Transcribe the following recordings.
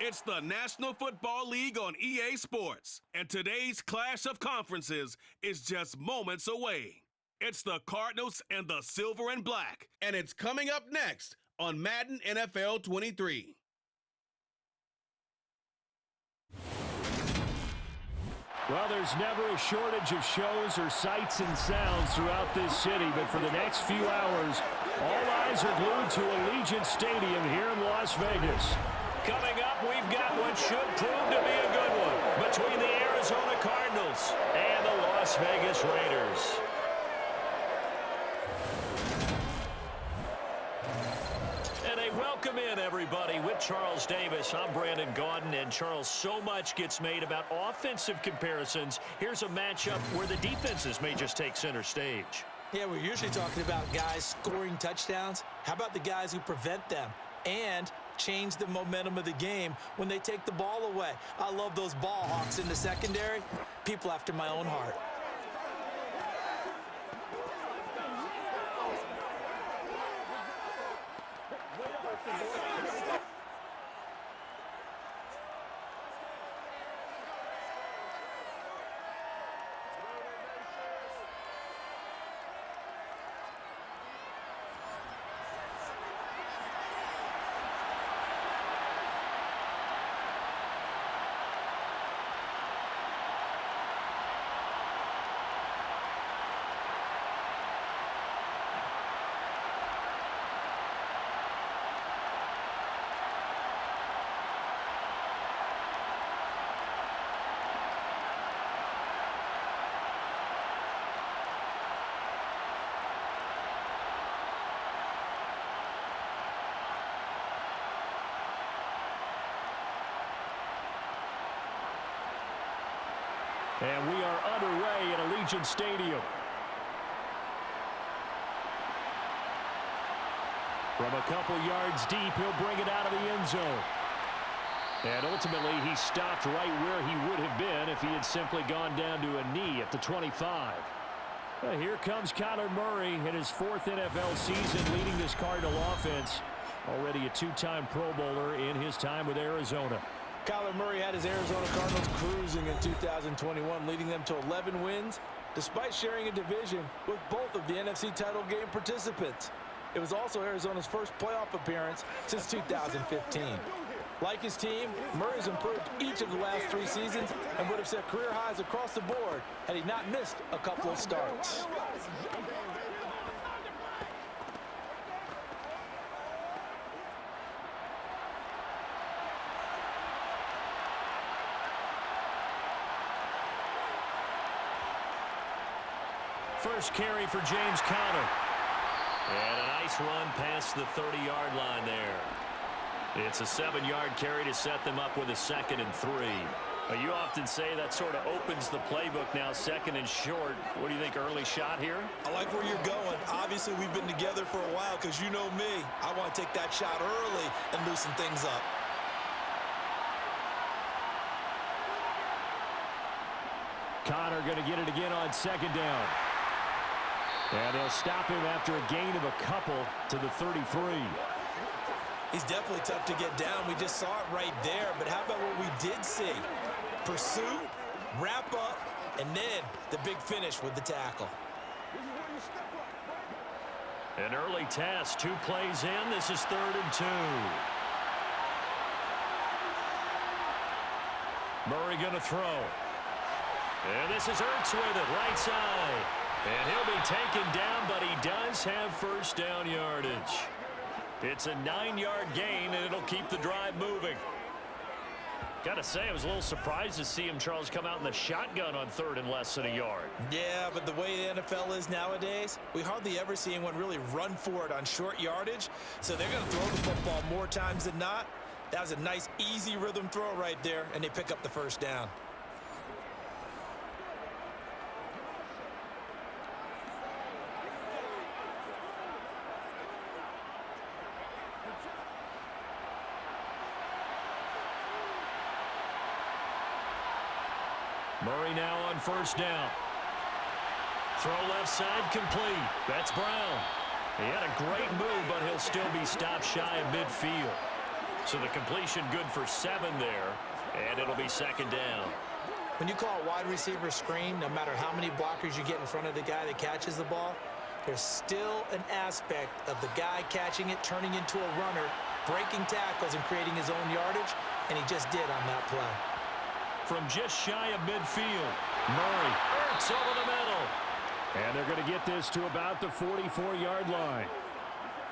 It's the National Football League on EA Sports, and today's clash of conferences is just moments away. It's the Cardinals and the Silver and Black, and it's coming up next on Madden NFL 23. Well, there's never a shortage of shows or sights and sounds throughout this city, but for the next few hours, all eyes are glued to Allegiant Stadium here in Las Vegas. Coming up, we've got what should prove to be a good one between the Arizona Cardinals and the Las Vegas Raiders. And a welcome in, everybody, with Charles Davis. I'm Brandon Gaudin, and Charles, so much gets made about offensive comparisons. Here's a matchup where the defenses may just take center stage. Yeah, we're usually talking about guys scoring touchdowns. How about the guys who prevent them and change the momentum of the game when they take the ball away? I love those ball hawks in the secondary. People after my own heart. And we are underway at Allegiant Stadium. From a couple yards deep, he'll bring it out of the end zone. And ultimately, he stopped right where he would have been if he had simply gone down to a knee at the 25. Here comes Kyler Murray in his fourth NFL season leading this Cardinal offense. Already a two-time Pro Bowler in his time with Arizona. Kyler Murray had his Arizona Cardinals cruising in 2021, leading them to 11 wins, despite sharing a division with both of the NFC title game participants. It was also Arizona's first playoff appearance since 2015. Like his team, Murray's improved each of the last 3 seasons and would have set career highs across the board had he not missed a couple of starts. First carry for James Conner. And a nice run past the 30-yard line there. It's a 7-yard carry to set them up with a 2nd and 3. You often say that sort of opens the playbook now, 2nd and short. What do you think, early shot here? I like where you're going. Obviously, we've been together for a while because you know me. I want to take that shot early and loosen things up. Conner going to get it again on 2nd down. And they'll stop him after a gain of a couple to the 33. He's definitely tough to get down. We just saw it right there. But how about what we did see? Pursue, wrap up, and then the big finish with the tackle. An early test, 2 plays in. This is 3rd and 2. Murray going to throw. And this is Ertz with it, right side. And he'll be taken down, but he does have first down yardage. It's a 9-yard gain, and it'll keep the drive moving. Got to say, I was a little surprised to see him, Charles, come out in the shotgun on 3rd and less than a yard. Yeah, but the way the NFL is nowadays, we hardly ever see anyone really run for it on short yardage. So they're going to throw the football more times than not. That was a nice, easy rhythm throw right there, and they pick up the first down. Murray now on first down. Throw left side complete. That's Brown. He had a great move, but he'll still be stopped shy of midfield. So the completion good for 7 there, and it'll be second down. When you call a wide receiver screen, no matter how many blockers you get in front of the guy that catches the ball, there's still an aspect of the guy catching it, turning into a runner, breaking tackles and creating his own yardage, and he just did on that play. From just shy of midfield, Murray hurts over the middle. And they're going to get this to about the 44-yard line.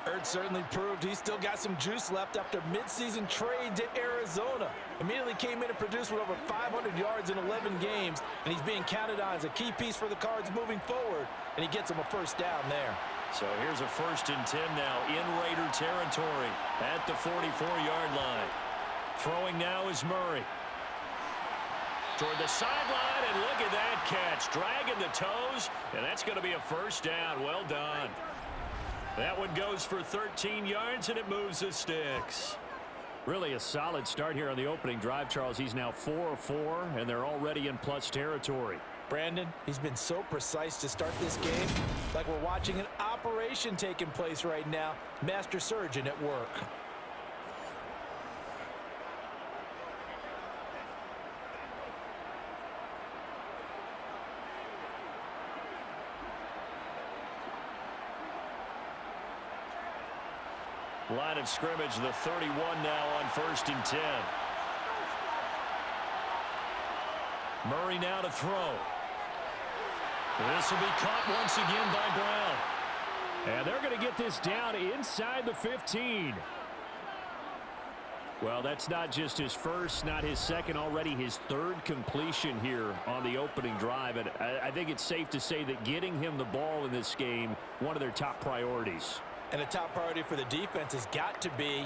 Ertz certainly proved he's still got some juice left after midseason trade to Arizona. Immediately came in and produced with over 500 yards in 11 games, and he's being counted on as a key piece for the Cards moving forward, and he gets them a first down there. So here's a 1st and 10 now in Raider territory at the 44-yard line. Throwing now is Murray. Toward the sideline, and look at that catch. Dragging the toes, and that's going to be a first down. Well done. That one goes for 13 yards, and it moves the sticks. Really a solid start here on the opening drive, Charles. He's now 4 of 4, and they're already in plus territory. Brandon, he's been so precise to start this game, like we're watching an operation taking place right now. Master surgeon at work. Line of scrimmage, the 31 now on 1st and 10. Murray now to throw. This will be caught once again by Brown. And they're going to get this down inside the 15. Well, that's not just his first, not his second, already his 3rd completion here on the opening drive. And I think it's safe to say that getting him the ball in this game, one of their top priorities. And a top priority for the defense has got to be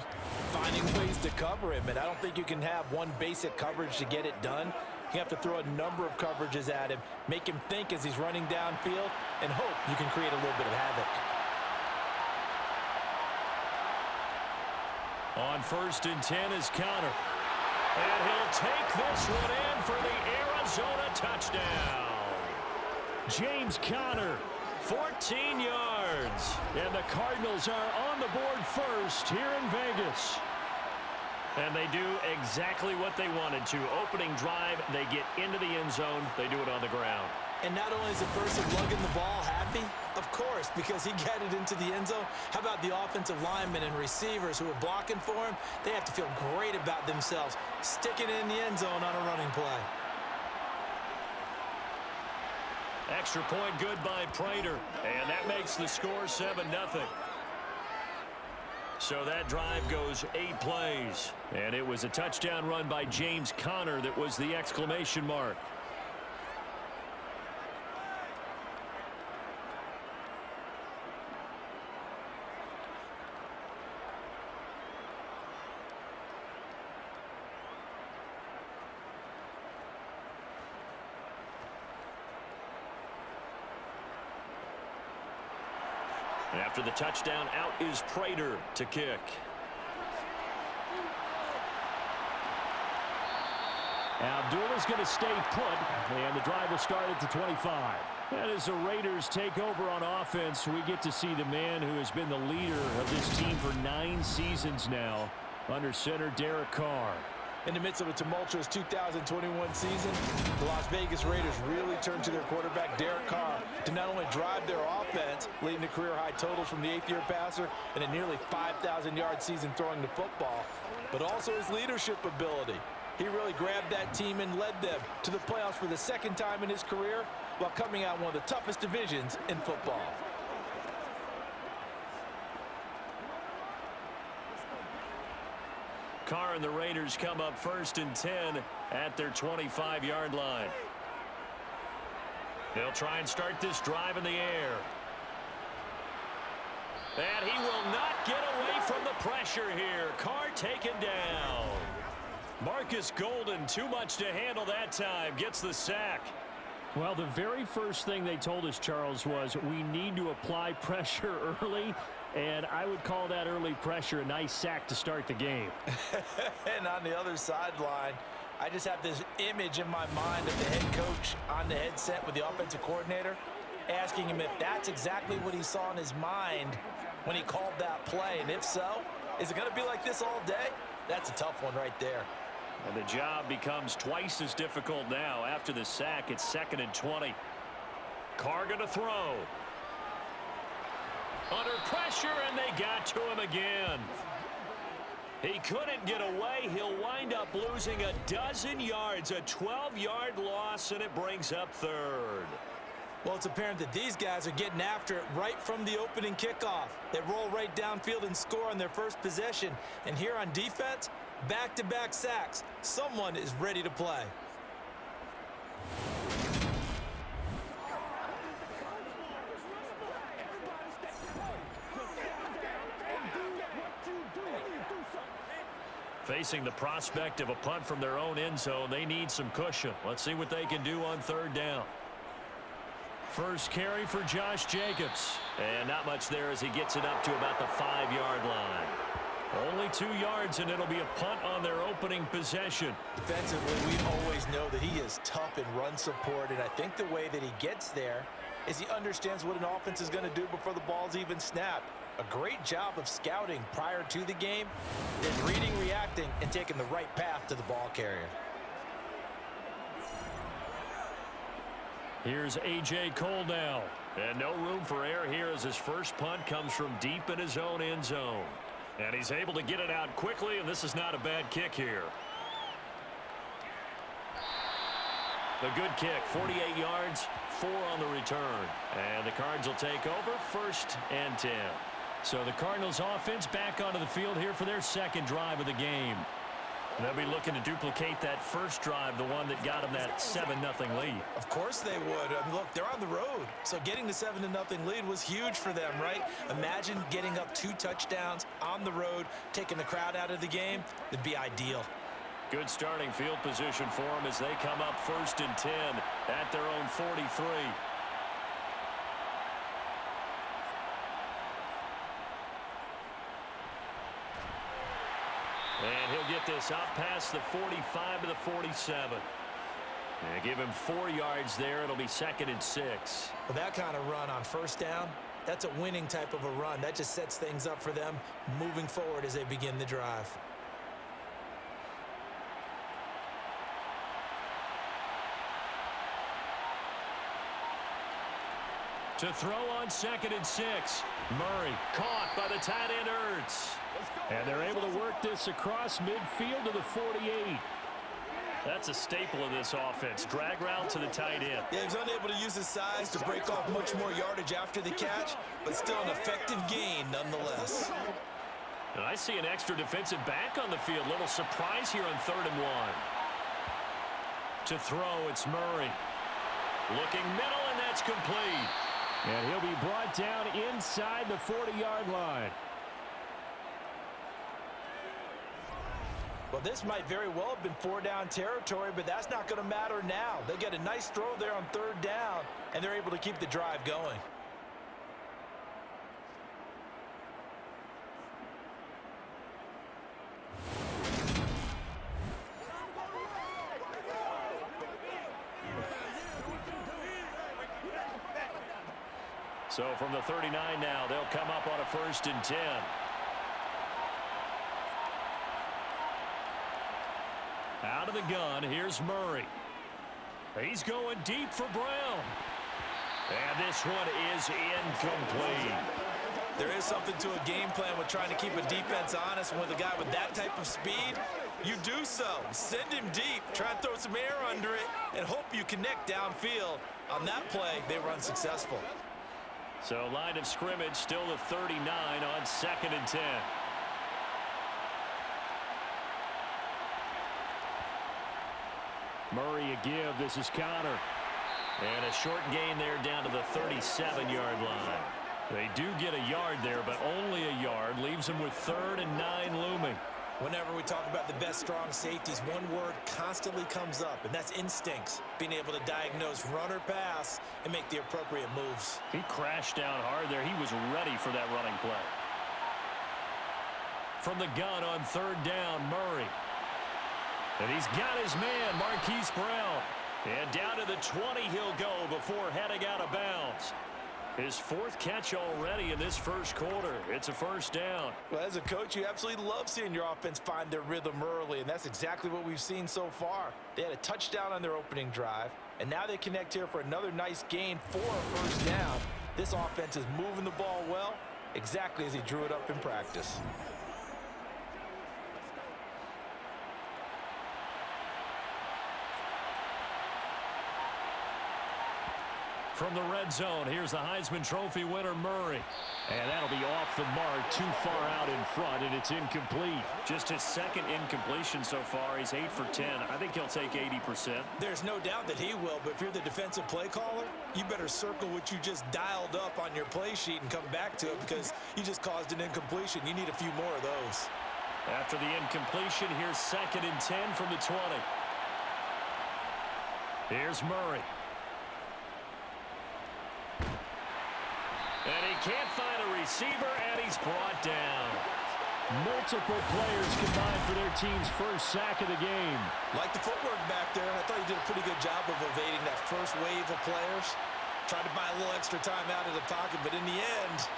finding ways to cover him. And I don't think you can have one basic coverage to get it done. You have to throw a number of coverages at him, make him think as he's running downfield, and hope you can create a little bit of havoc. On 1st and 10 is Conner. And he'll take this one in for the Arizona touchdown. James Conner, 14 yards. And the Cardinals are on the board first here in Vegas. And they do exactly what they wanted to. Opening drive, they get into the end zone. They do it on the ground. And not only is the person lugging the ball happy, of course, because he got it into the end zone. How about the offensive linemen and receivers who are blocking for him? They have to feel great about themselves, sticking it in the end zone on a running play. Extra point good by Prater. And that makes the score 7-0. So that drive goes 8 plays. And it was a touchdown run by James Conner that was the exclamation mark. And after the touchdown, out is Prater to kick. Abdullah's going to stay put, and the drive will start at the 25. And as the Raiders take over on offense, we get to see the man who has been the leader of this team for 9 seasons now, under center Derek Carr. In the midst of a tumultuous 2021 season, the Las Vegas Raiders really turned to their quarterback, Derek Carr, to not only drive their offense, leading to career-high totals from the 8th-year passer and a nearly 5,000-yard season throwing the football, but also his leadership ability. He really grabbed that team and led them to the playoffs for the 2nd time in his career while coming out one of the toughest divisions in football. Carr and the Raiders come up 1st and 10 at their 25-yard line. They'll try and start this drive in the air. And he will not get away from the pressure here. Carr taken down. Marcus Golden, too much to handle that time, gets the sack. Well, the very first thing they told us, Charles, was we need to apply pressure early. And I would call that early pressure a nice sack to start the game. And on the other sideline, I just have this image in my mind of the head coach on the headset with the offensive coordinator, asking him if that's exactly what he saw in his mind when he called that play. And if so, is it going to be like this all day? That's a tough one right there. And the job becomes twice as difficult now. After the sack, it's 2nd and 20. Carr going to throw. Under pressure, and they got to him again. He couldn't get away. He'll wind up losing a dozen yards, a 12-yard loss, and it brings up 3rd. Well, it's apparent that these guys are getting after it right from the opening kickoff. They roll right downfield and score on their first possession. And here on defense, back-to-back sacks. Someone is ready to play. Facing the prospect of a punt from their own end zone, they need some cushion. Let's see what they can do on 3rd down. First carry for Josh Jacobs. And not much there as he gets it up to about the 5-yard line. Only 2 yards, and it'll be a punt on their opening possession. Defensively, we always know that he is tough in run support, and I think the way that he gets there is he understands what an offense is going to do before the ball's even snapped. A great job of scouting prior to the game, then reading, reacting, and taking the right path to the ball carrier. Here's A.J. Cole now. And no room for error here as his first punt comes from deep in his own end zone. And he's able to get it out quickly, and this is not a bad kick here. The good kick, 48 yards, 4 on the return. And the Cards will take over, 1st and 10. So the Cardinals offense back onto the field here for their 2nd drive of the game. And they'll be looking to duplicate that first drive, the one that got them that 7-0 lead. Of course they would. I mean, look, they're on the road. So getting the 7-0 lead was huge for them, right? Imagine getting up 2 touchdowns on the road, taking the crowd out of the game. It'd be ideal. Good starting field position for them as they come up 1st and 10 at their own 43. And he'll get this out past the 45 to the 47. And give him 4 yards there. It'll be 2nd and 6. Well, that kind of run on 1st down, that's a winning type of a run. That just sets things up for them moving forward as they begin the drive. To throw on 2nd and 6. Murray caught by the tight end Ertz. And they're able to work this across midfield to the 48. That's a staple of this offense. Drag route to the tight end. Yeah, he's unable to use his size to break off much more yardage after the catch, but still an effective gain nonetheless. And I see an extra defensive back on the field. Little surprise here on 3rd and 1. To throw, it's Murray. Looking middle, and that's complete. And he'll be brought down inside the 40-yard line. Well, this might very well have been 4-down territory, but that's not going to matter now. They get a nice throw there on 3rd down, and they're able to keep the drive going. So from the 39 now, they'll come up on a 1st and 10. Out of the gun, here's Murray. He's going deep for Brown. And this one is incomplete. There is something to a game plan with trying to keep a defense honest. With a guy with that type of speed, you do so. Send him deep, try and throw some air under it, and hope you connect downfield. On that play, they were unsuccessful. So line of scrimmage still the 39 on 2nd and 10. Murray a give. This is Connor. And a short gain there down to the 37-yard line. They do get a yard there, but only a yard. Leaves them with 3rd and 9 looming. Whenever we talk about the best strong safeties, one word constantly comes up, and that's instincts. Being able to diagnose run or pass and make the appropriate moves. He crashed down hard there. He was ready for that running play. From the gun on 3rd down, Murray. And he's got his man, Marquise Brown. And down to the 20 he'll go before heading out of bounds. His fourth catch already in this first quarter. It's a first down. Well, as a coach, you absolutely love seeing your offense find their rhythm early, and that's exactly what we've seen so far. They had a touchdown on their opening drive, and now they connect here for another nice gain for a first down. This offense is moving the ball well, exactly as he drew it up in practice. From the red zone, here's the Heisman Trophy winner, Murray. And that'll be off the mark, too far out in front, and it's incomplete. Just his second incompletion so far. He's 8 for 10. I think he'll take 80%. There's no doubt that he will, but if you're the defensive play caller, you better circle what you just dialed up on your play sheet and come back to it because you just caused an incompletion. You need a few more of those. After the incompletion, here's 2nd and 10 from the 20. Here's Murray. And he can't find a receiver, and he's brought down. Multiple players combined for their team's first sack of the game. Like the footwork back there, I thought he did a pretty good job of evading that first wave of players. Tried to buy a little extra time out of the pocket, but in the end,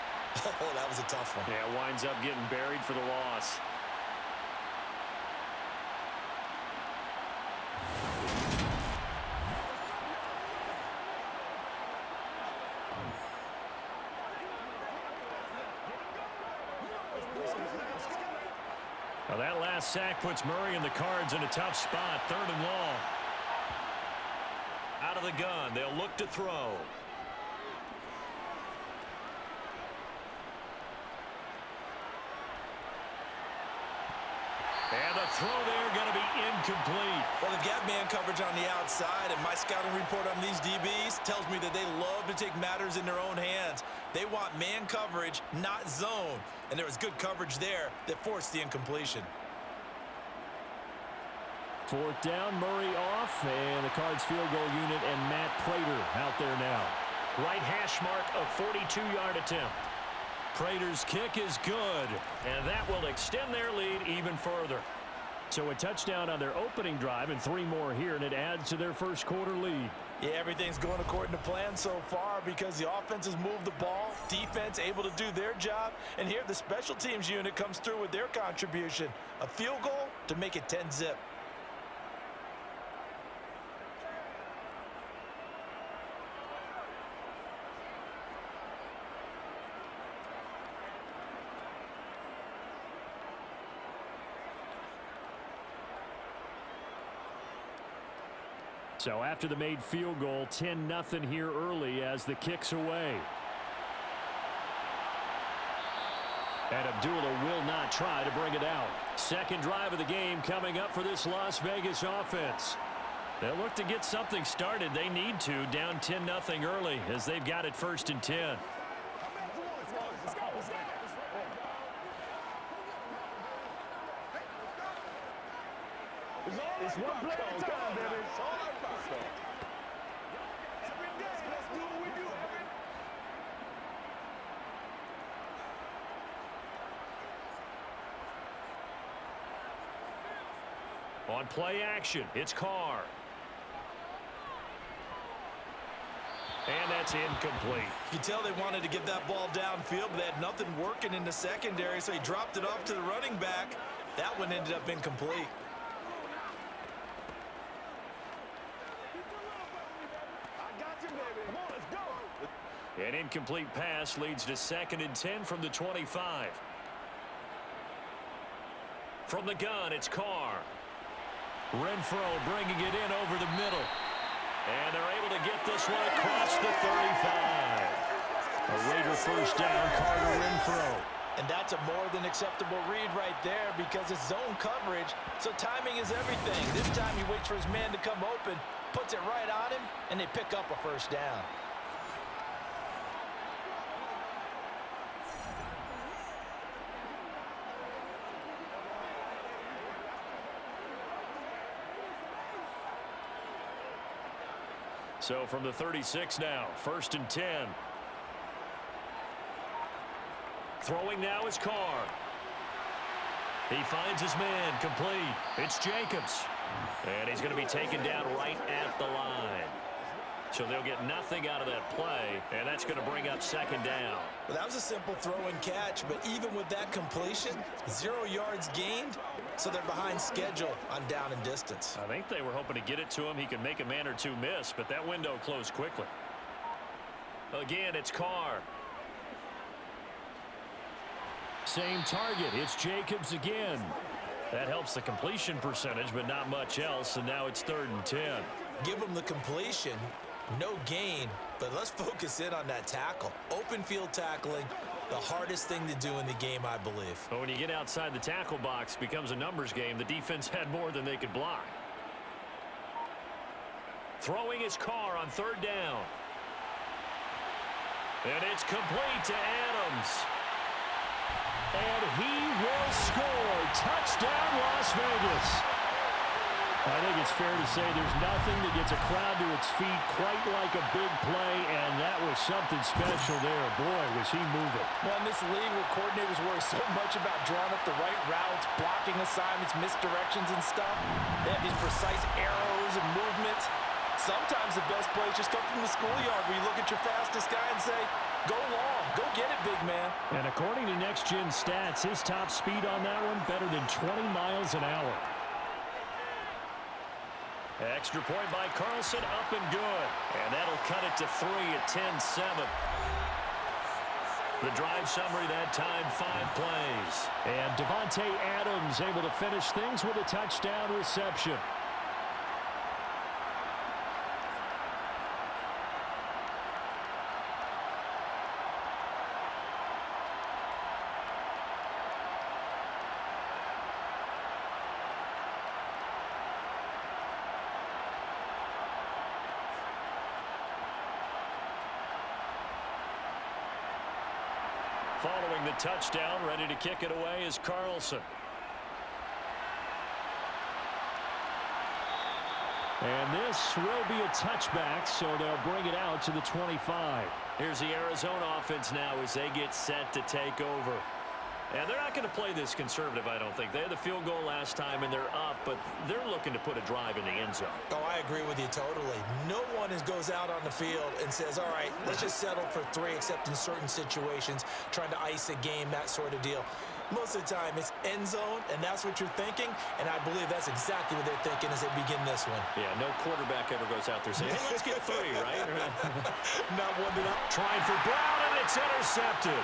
oh, that was a tough one. Yeah, winds up getting buried for the loss. Now that last sack puts Murray and the Cards in a tough spot. 3rd and long. Out of the gun, they'll look to throw. And the throw there going to be incomplete. Well, they've got man coverage on the outside, and my scouting report on these DBs tells me that they love to take matters in their own hands. They want man coverage, not zone. And there was good coverage there that forced the incompletion. 4th down, Murray off, and the Cards field goal unit and Matt Prater out there now. Right hash mark, a 42-yard attempt. Prater's kick is good, and that will extend their lead even further. So a touchdown on their opening drive and 3 more here, and it adds to their first quarter lead. Yeah, everything's going according to plan so far because the offense has moved the ball, defense able to do their job, and here the special teams unit comes through with their contribution. A field goal to make it 10-zip. So after the made field goal, 10-0 here early as the kick's away. And Abdullah will not try to bring it out. Second drive of the game coming up for this Las Vegas offense. They'll look to get something started. They need to, down 10-0 early as they've got it 1st and 10. It's one play at a time, baby. On play action, it's Carr. And that's incomplete. You can tell they wanted to get that ball downfield, but they had nothing working in the secondary, so he dropped it off to the running back. That one ended up incomplete. An incomplete pass leads to 2nd and 10 from the 25. From the gun, it's Carr. Renfro bringing it in over the middle. And they're able to get this one across the 35. A Raider first down, Carter Renfro. And that's a more than acceptable read right there because it's zone coverage, so timing is everything. This time he waits for his man to come open, puts it right on him, and they pick up a first down. So from the 36 now, 1st and 10. Throwing now is Carr. He finds his man, complete. It's Jacobs. And he's going to be taken down right at the line. So they'll get nothing out of that play, and that's going to bring up second down. Well, that was a simple throw and catch, but even with that completion, 0 yards gained, so they're behind schedule on down and distance. I think they were hoping to get it to him. He could make a man or two miss, but that window closed quickly. Again, it's Carr. Same target. It's Jacobs again. That helps the completion percentage, but not much else, and now it's 3rd and 10. Give them the completion, no gain, but let's focus in on that tackle. Open field tackling, the hardest thing to do in the game, I believe. But when you get outside the tackle box, it becomes a numbers game. The defense had more than they could block. Throwing his Carr on 3rd down. And it's complete to Adams. And he will score. Touchdown, Las Vegas. I think it's fair to say there's nothing that gets a crowd to its feet quite like a big play, and that was something special there. Boy, was he moving. Well, in this league where coordinators worry so much about drawing up the right routes, blocking assignments, misdirections and stuff, they have these precise arrows and movements. Sometimes the best plays just come from the schoolyard where you look at your fastest guy and say, go long, go get it, big man. And according to Next Gen Stats, his top speed on that one, better than 20 miles an hour. Extra point by Carlson, up and good. And that'll cut it to 3 at 10-7. The drive summary that time, 5 plays. And Devontae Adams able to finish things with a touchdown reception. Following the touchdown, ready to kick it away is Carlson. And this will be a touchback, so they'll bring it out to the 25. Here's the Arizona offense now as they get set to take over. And they're not going to play this conservative, I don't think. They had the field goal last time, and they're up, but they're looking to put a drive in the end zone. Oh, I agree with you totally. No one goes out on the field and says, all right, let's just settle for 3, except in certain situations, trying to ice a game, that sort of deal. Most of the time, it's end zone, and that's what you're thinking, and I believe that's exactly what they're thinking as they begin this one. Yeah, no quarterback ever goes out there saying, hey, let's get 3, right? Not one that Trying for Brown, and it's intercepted.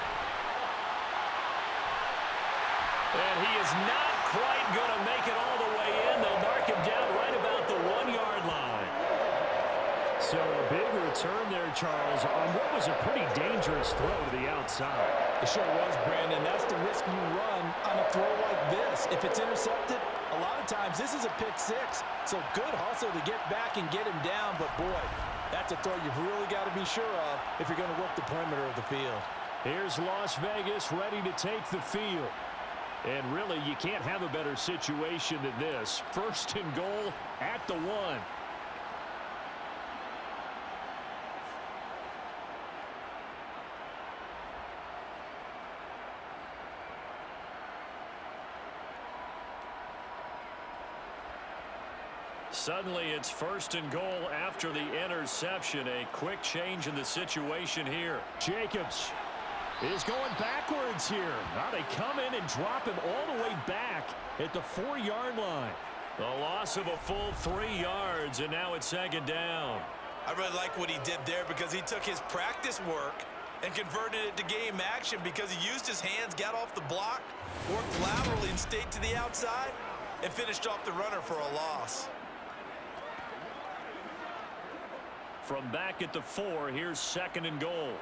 And he is not quite going to make it all the way in. They'll mark him down right about the 1-yard line. So a big return there, Charles, on what was a pretty dangerous throw to the outside. It sure was, Brandon. That's the risk you run on a throw like this. If it's intercepted, a lot of times this is a pick 6. So good hustle to get back and get him down. But, boy, that's a throw you've really got to be sure of if you're going to work the perimeter of the field. Here's Las Vegas ready to take the field. And really, you can't have a better situation than this. 1st and goal at the 1. Suddenly, it's 1st and goal after the interception. A quick change in the situation here. Jacobs is going backwards here. Now they come in and drop him all the way back at the 4-yard line. The loss of a full 3 yards, and now it's 2nd down. I really like what he did there because he took his practice work and converted it to game action because he used his hands, got off the block, worked laterally and stayed to the outside, and finished off the runner for a loss. From back at the 4, here's 2nd and goal.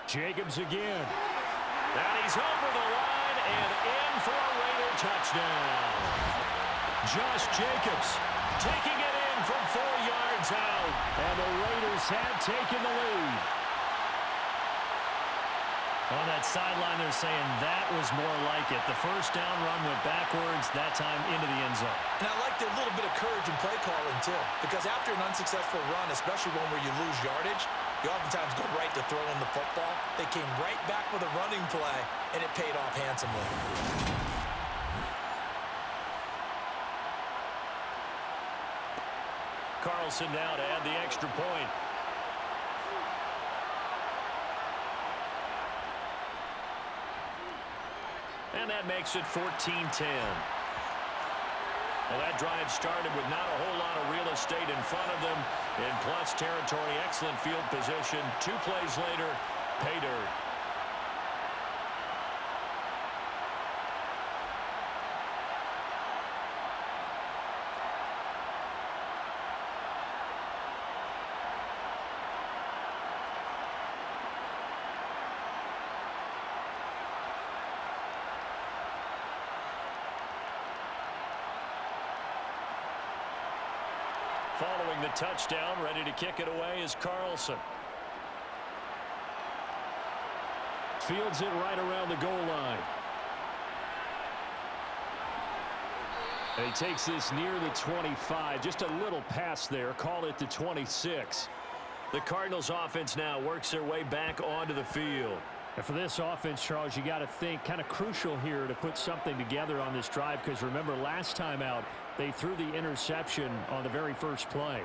Jacobs again. And he's over the line and in for a Raider touchdown. Josh Jacobs Taking it in from 4 yards out. And the Raiders have taken the lead. On that sideline, they're saying that was more like it. The 1st down run went backwards, that time into the end zone. And I liked a little bit of courage in play calling, too. Because after an unsuccessful run, especially one where you lose yardage, you oftentimes go right to throwing the football. They came right back with a running play, and it paid off handsomely. Carlson now to add the extra point. And that makes it 14-10. Well, that drive started with not a whole lot of real estate in front of them. In plus territory, excellent field position. 2 plays later, pay dirt. Following the touchdown, ready to kick it away is Carlson. Fields it right around the goal line. And he takes this near the 25. Just a little pass there. Call it the 26. The Cardinals offense now works their way back onto the field. And for this offense, Charles, you got to think kind of crucial here to put something together on this drive, because remember last time out they threw the interception on the very first play.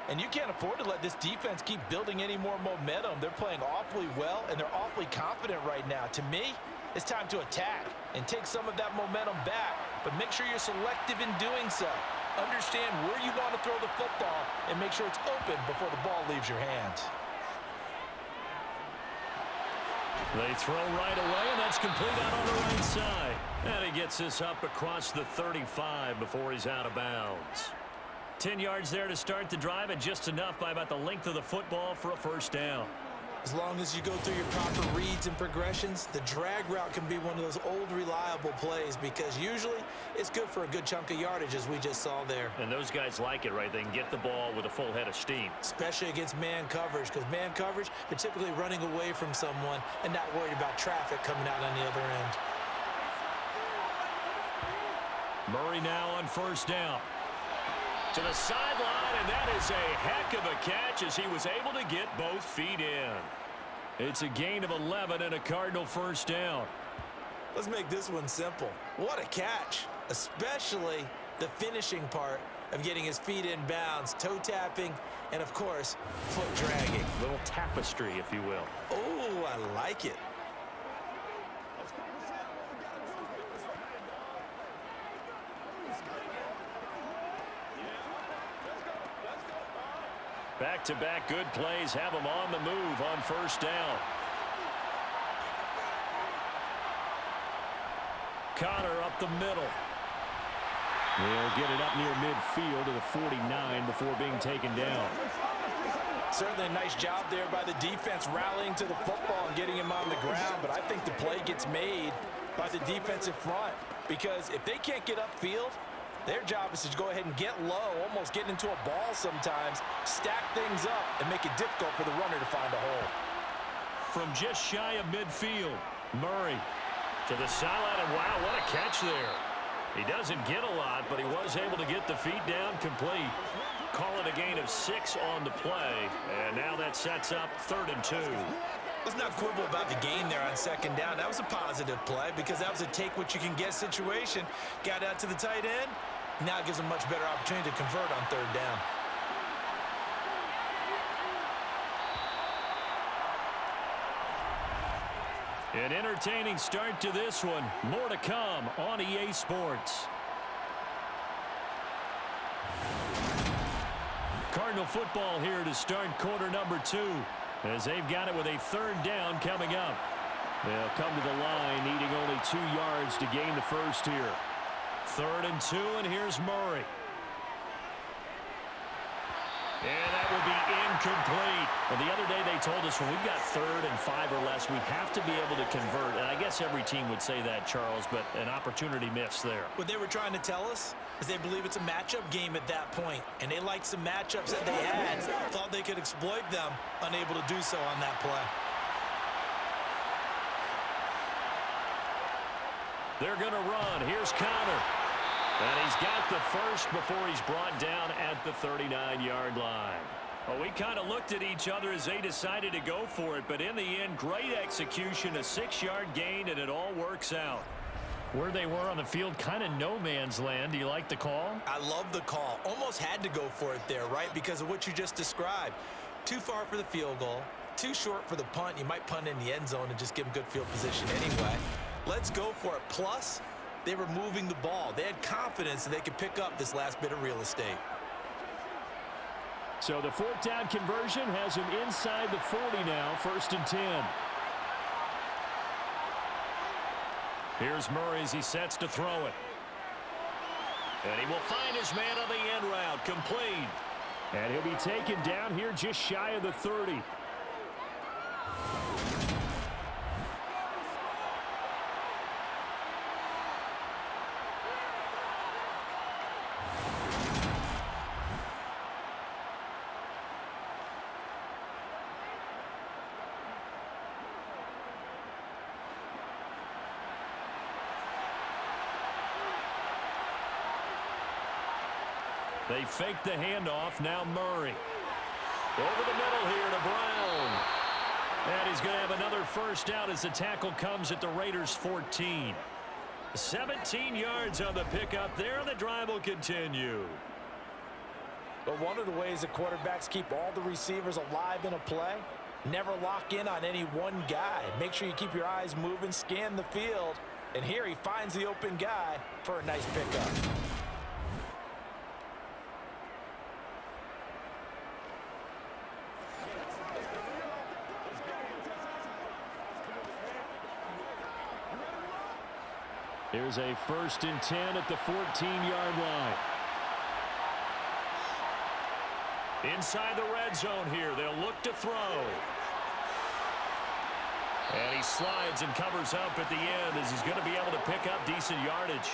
And you can't afford to let this defense keep building any more momentum. They're playing awfully well, and they're awfully confident right now. To me, it's time to attack and take some of that momentum back, but make sure you're selective in doing so. Understand where you want to throw the football and make sure it's open before the ball leaves your hands. They throw right away, and that's complete out on the right side. And he gets this up across the 35 before he's out of bounds. 10 yards there to start the drive, and just enough by about the length of the football for a first down. As long as you go through your proper reads and progressions, the drag route can be one of those old reliable plays, because usually it's good for a good chunk of yardage, as we just saw there. And those guys like it, right? They can get the ball with a full head of steam. Especially against man coverage, because man coverage, they're typically running away from someone and not worried about traffic coming out on the other end. Murray now on first down. To the sideline, and that is a heck of a catch as he was able to get both feet in. It's a gain of 11 and a Cardinal first down. Let's make this one simple. What a catch, especially the finishing part of getting his feet in bounds, toe tapping, and of course, foot dragging. Little tapestry, if you will. Oh, I like it. Back-to-back good plays have him on the move on first down. Connor up the middle. They'll get it up near midfield to the 49 before being taken down. Certainly a nice job there by the defense rallying to the football and getting him on the ground, but I think the play gets made by the defensive front, because if they can't get upfield, their job is to go ahead and get low, almost get into a ball sometimes, stack things up, and make it difficult for the runner to find a hole. From just shy of midfield, Murray to the sideline, and wow, what a catch there. He doesn't get a lot, but he was able to get the feet down complete. Call it a gain of 6 on the play, and now that sets up 3rd and 2. Let's not quibble about the gain there on second down. That was a positive play, because that was a take-what-you-can-get situation. Got out to the tight end. Now it gives them much better opportunity to convert on 3rd down. An entertaining start to this one. More to come on EA Sports. Cardinal football here to start quarter number 2, as they've got it with a 3rd down coming up. They'll come to the line needing only 2 yards to gain the first here. 3rd and 2, and here's Murray. And that will be incomplete. Well, the other day they told us when we've got 3rd and 5 or less, we have to be able to convert. And I guess every team would say that, Charles, but an opportunity missed there. What they were trying to tell us is they believe it's a matchup game at that point, and they liked some matchups that they had, thought they could exploit them, unable to do so on that play. They're going to run. Here's Connor. And he's got the first before he's brought down at the 39-yard line. Well, we kind of looked at each other as they decided to go for it, but in the end, great execution, a 6-yard gain, and it all works out. Where they were on the field, kind of no man's land. Do you like the call? I love the call. Almost had to go for it there, right? Because of what you just described. Too far for the field goal. Too short for the punt. You might punt in the end zone and just give them good field position anyway. Let's go for it. Plus, they were moving the ball. They had confidence that they could pick up this last bit of real estate. So the fourth down conversion has him inside the 40 now, 1st and 10. Here's Murray as he sets to throw it. And he will find his man on the end route, complete. And he'll be taken down here just shy of the 30. They fake the handoff. Now Murray. Over the middle here to Brown. And he's going to have another first down as the tackle comes at the Raiders' 14. 17 yards on the pickup there, and the drive will continue. But one of the ways that quarterbacks keep all the receivers alive in a play, never lock in on any one guy. Make sure you keep your eyes moving, scan the field. And here he finds the open guy for a nice pickup. Here's a 1st and 10 at the 14-yard line. Inside the red zone here. They'll look to throw. And he slides and covers up at the end as he's going to be able to pick up decent yardage.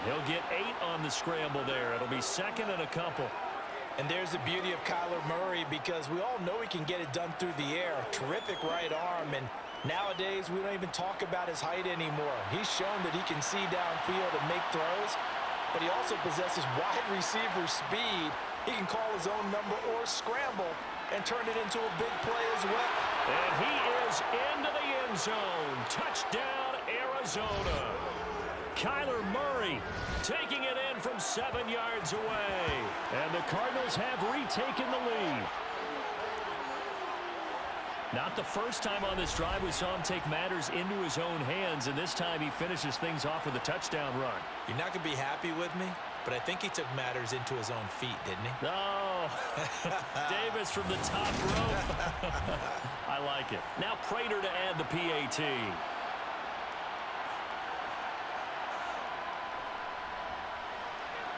He'll get 8 on the scramble there. It'll be 2nd and a couple. And there's the beauty of Kyler Murray, because we all know he can get it done through the air. Terrific right arm, and nowadays we don't even talk about his height anymore. He's shown that he can see downfield and make throws, but he also possesses wide receiver speed. He can call his own number or scramble and turn it into a big play as well. And he is into the end zone. Touchdown, Arizona. Kyler Murray taking it in from 7 yards away. And the Cardinals have retaken the lead. Not the first time on this drive we saw him take matters into his own hands, and this time he finishes things off with a touchdown run. You're not going to be happy with me, but I think he took matters into his own feet, didn't he? Oh, Davis from the top rope. I like it. Now Prater to add the PAT.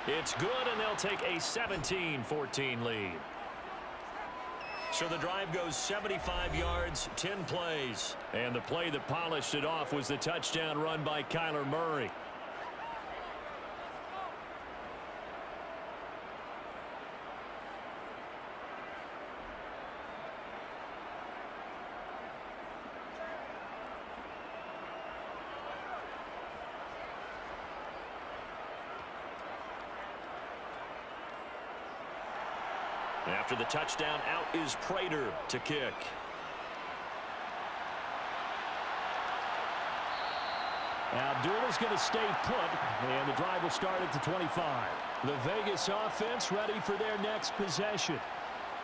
It's good, and they'll take a 17-14 lead. So the drive goes 75 yards, 10 plays. And the play that polished it off was the touchdown run by Kyler Murray. After the touchdown, out is Prater to kick. Now Abdullah's going to stay put, and the drive will start at the 25. The Vegas offense ready for their next possession.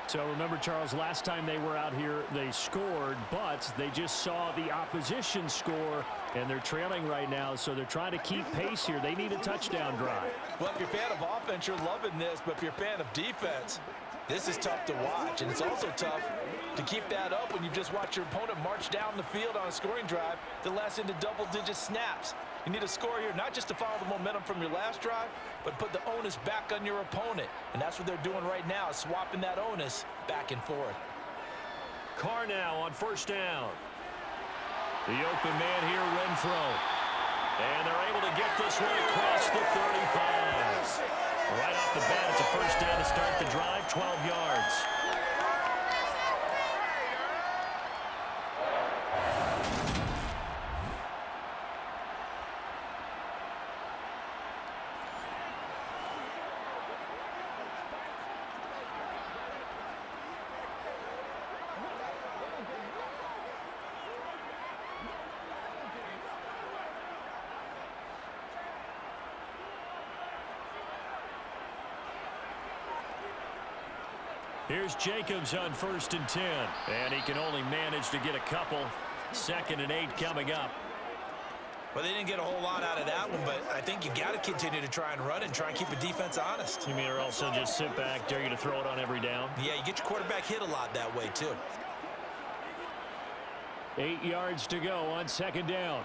So remember, Charles, last time they were out here, they scored, but they just saw the opposition score, and they're trailing right now, so they're trying to keep pace here. They need a touchdown drive. Well, if you're a fan of offense, you're loving this, but if you're a fan of defense, this is tough to watch, and it's also tough to keep that up when you just watch your opponent march down the field on a scoring drive that lasts into double-digit snaps. You need a score here, not just to follow the momentum from your last drive, but put the onus back on your opponent. And that's what they're doing right now, swapping that onus back and forth. Carr now on first down. The open man here, Renfro. And they're able to get this one across the 35. Right off the bat, it's a first down to start the drive, 12 yards. Here's Jacobs on 1st and 10. And he can only manage to get a couple. 2nd and 8 coming up. Well, they didn't get a whole lot out of that one, but I think you got to continue to try and run and try and keep the defense honest. You mean or also just sit back, dare you to throw it on every down? Yeah, you get your quarterback hit a lot that way, too. 8 yards to go on 2nd down.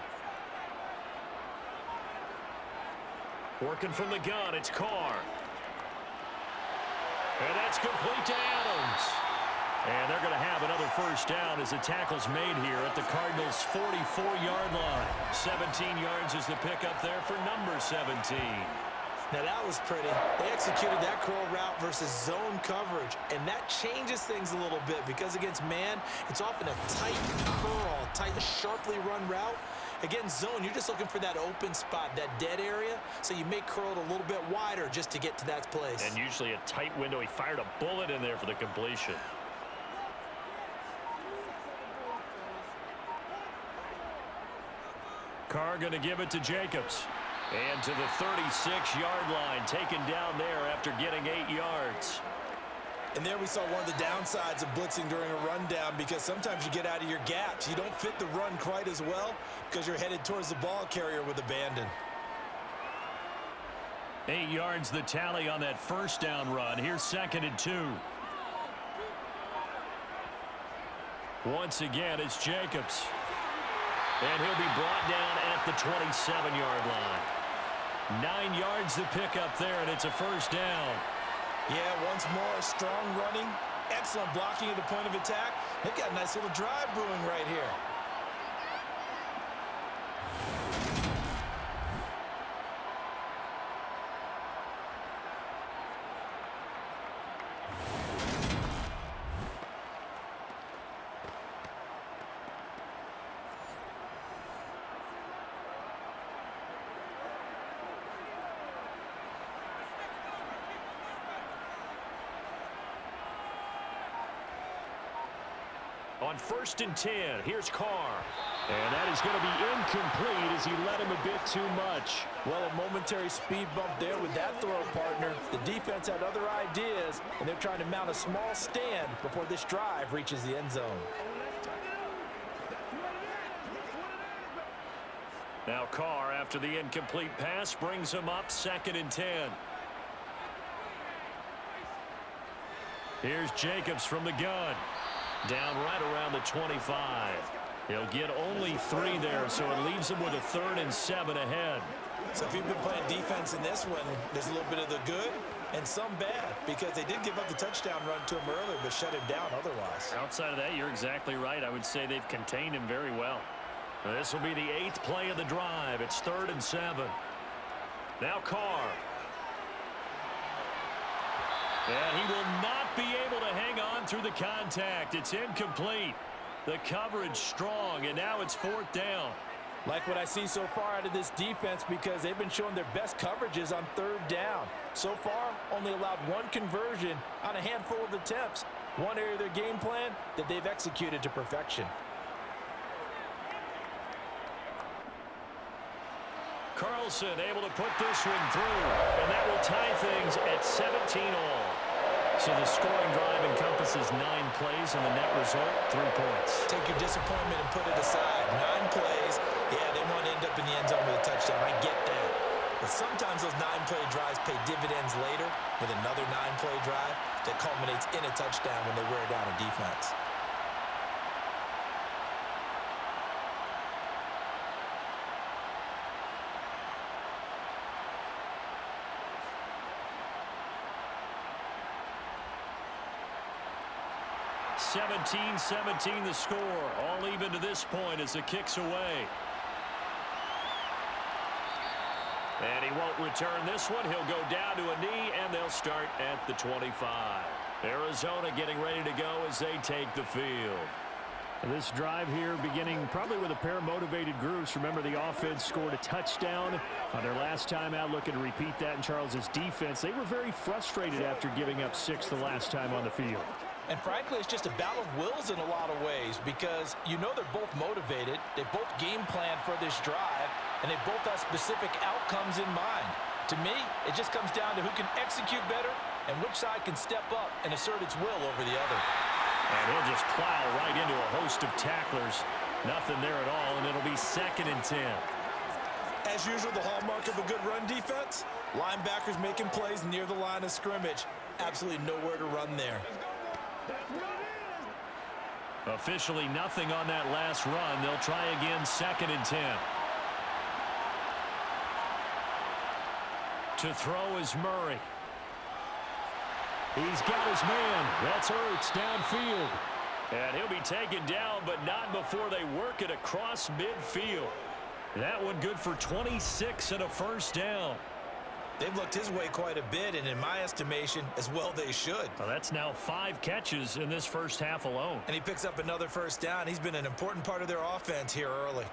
Working from the gun, it's Carr. And that's complete to Adams. And they're going to have another 1st down as the tackle's made here at the Cardinals' 44-yard line. 17 yards is the pickup there for number 17. Now that was pretty. They executed that curl route versus zone coverage, and that changes things a little bit because against man, it's often a tight curl, tight, sharply run route. Against zone, you're just looking for that open spot, that dead area, so you may curl it a little bit wider just to get to that place. And usually a tight window. He fired a bullet in there for the completion. Carr going to give it to Jacobs. And to the 36-yard line, taken down there after getting 8 yards. And there we saw one of the downsides of blitzing during a rundown because sometimes you get out of your gaps. You don't fit the run quite as well because you're headed towards the ball carrier with abandon. 8 yards the tally on that 1st down run. Here's 2nd and 2. Once again, it's Jacobs. And he'll be brought down at the 27-yard line. 9 yards the pickup there, and it's a 1st down. Yeah, once more, strong running, excellent blocking at the point of attack. They've got a nice little drive brewing right here. On 1st and 10, here's Carr. And that is going to be incomplete as he led him a bit too much. Well, a momentary speed bump there with that throw, partner. The defense had other ideas, and they're trying to mount a small stand before this drive reaches the end zone. Now Carr, after the incomplete pass, brings him up 2nd and 10. Here's Jacobs from the gun. Down right around the 25. He'll get only 3 there, so it leaves him with a 3rd and 7 ahead. So if you've been playing defense in this one, there's a little bit of the good and some bad because they did give up the touchdown run to him earlier but shut him down otherwise. Outside of that, you're exactly right. I would say they've contained him very well. This will be the 8th play of the drive. It's 3rd and 7. Now Carr. And he will not be able to hang on through the contact. It's incomplete. The coverage strong, and now it's 4th down. Like what I see so far out of this defense because they've been showing their best coverages on 3rd down. So far, only allowed 1 conversion on a handful of attempts. One area of their game plan that they've executed to perfection. Carlson able to put this one through, and that will tie things at 17 all. So the scoring drive encompasses 9 plays, and the net result, 3 points. Take your disappointment and put it aside. 9 plays. Yeah, they want to end up in the end zone with a touchdown. I get that. But sometimes those 9-play drives pay dividends later with another 9-play drive that culminates in a touchdown when they wear down a defense. (17-17) the score. All even to this point as the kick's away. And he won't return this one. He'll go down to a knee, and they'll start at the 25. Arizona getting ready to go as they take the field. This drive here beginning probably with a pair of motivated groups. Remember, the offense scored a touchdown on their last time out, looking to repeat that in Charles's defense. They were very frustrated after giving up 6 the last time on the field. And frankly, it's just a battle of wills in a lot of ways because you know they're both motivated, they both game plan for this drive, and they both have specific outcomes in mind. To me, it just comes down to who can execute better and which side can step up and assert its will over the other. And he'll just plow right into a host of tacklers. Nothing there at all, and it'll be 2nd and 10. As usual, the hallmark of a good run defense, linebackers making plays near the line of scrimmage. Absolutely nowhere to run there. Officially nothing on that last run. They'll try again, 2nd and 10. To throw is Murray. He's got his man. That's Ertz downfield. And he'll be taken down, but not before they work it across midfield. That one good for 26 and a first down. They've looked his way quite a bit, and in my estimation, as well they should. Well, that's now 5 catches in this first half alone. And he picks up another first down. He's been an important part of their offense here early.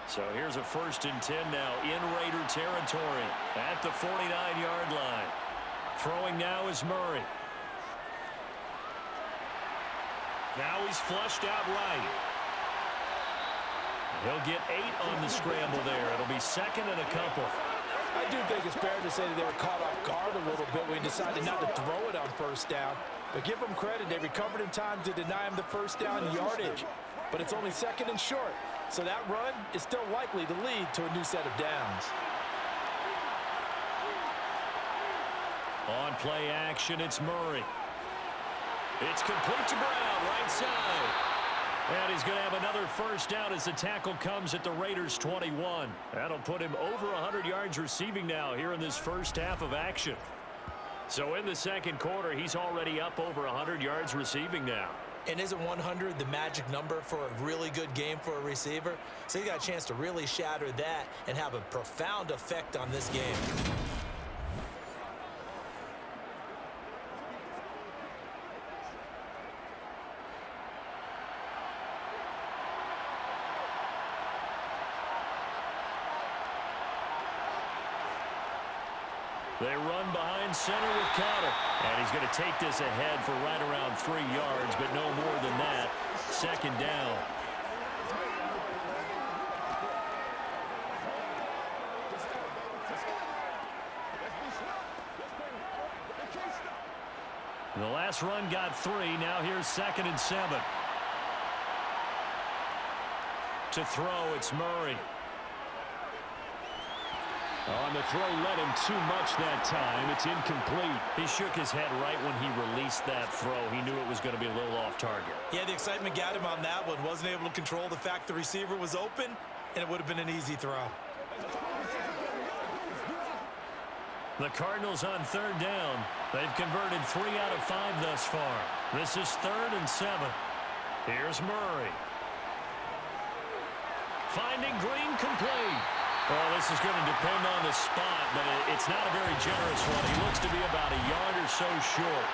So here's a 1st and 10 now in Raider territory at the 49-yard line. Throwing now is Murray. Now he's flushed out right. He'll get 8 on the scramble there. It'll be 2nd and a couple. I do think it's fair to say that they were caught off guard a little bit when he decided not to throw it on first down. But give them credit. They recovered in time to deny him the first down yardage. But it's only 2nd and short. So that run is still likely to lead to a new set of downs. On play action, it's Murray. It's complete to Brown, right side. And he's going to have another first down as the tackle comes at the Raiders' 21. That'll put him over 100 yards receiving now here in this first half of action. So in the second quarter, he's already up over 100 yards receiving now. And isn't 100 the magic number for a really good game for a receiver? So you got a chance to really shatter that and have a profound effect on this game. They run behind center with Cotter. And he's going to take this ahead for right around 3 yards, but no more than that. 2nd down. The last run got 3. Now here's 2nd and 7. To throw, it's Murray. On the throw, led him too much that time. It's incomplete. He shook his head right when he released that throw. He knew it was going to be a little off target. Yeah, the excitement got him on that one. Wasn't able to control the fact the receiver was open, and it would have been an easy throw. The Cardinals on 3rd down. They've converted 3 out of 5 thus far. This is 3rd and 7. Here's Murray. Finding Green complete. Well, this is going to depend on the spot, but it's not a very generous one. He looks to be about a yard or so short.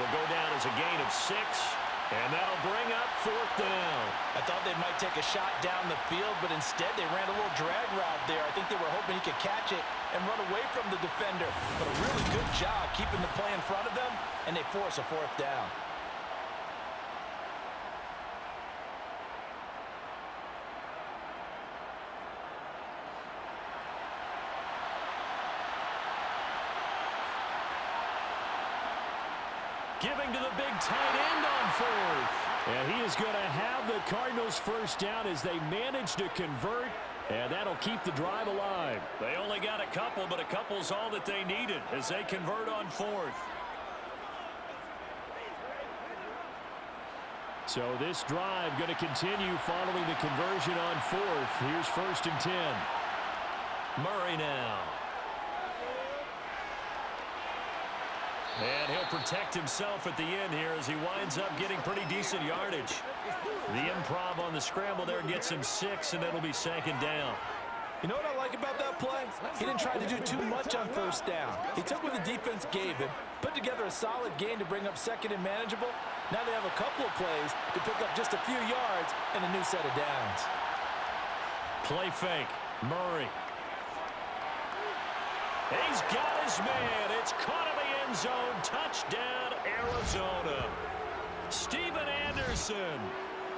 Will go down as a gain of 6, and that'll bring up 4th down. I thought they might take a shot down the field, but instead they ran a little drag route there. I think they were hoping he could catch it and run away from the defender. But a really good job keeping the play in front of them, and they force a 4th down. Giving to the big tight end on 4th. And he is going to have the Cardinals first down as they manage to convert. And that'll keep the drive alive. They only got a couple, but a couple's all that they needed as they convert on 4th. So this drive going to continue following the conversion on 4th. Here's 1st and 10. Murray now. And he'll protect himself at the end here as he winds up getting pretty decent yardage. The improv on the scramble there gets him 6, and it'll be 2nd down. You know what I like about that play? He didn't try to do too much on 1st down. He took what the defense gave him, put together a solid gain to bring up 2nd and manageable. Now they have a couple of plays to pick up just a few yards and a new set of downs. Play fake. Murray. He's got his man. It's caught in the end end zone. Touchdown, Arizona. Steven Anderson,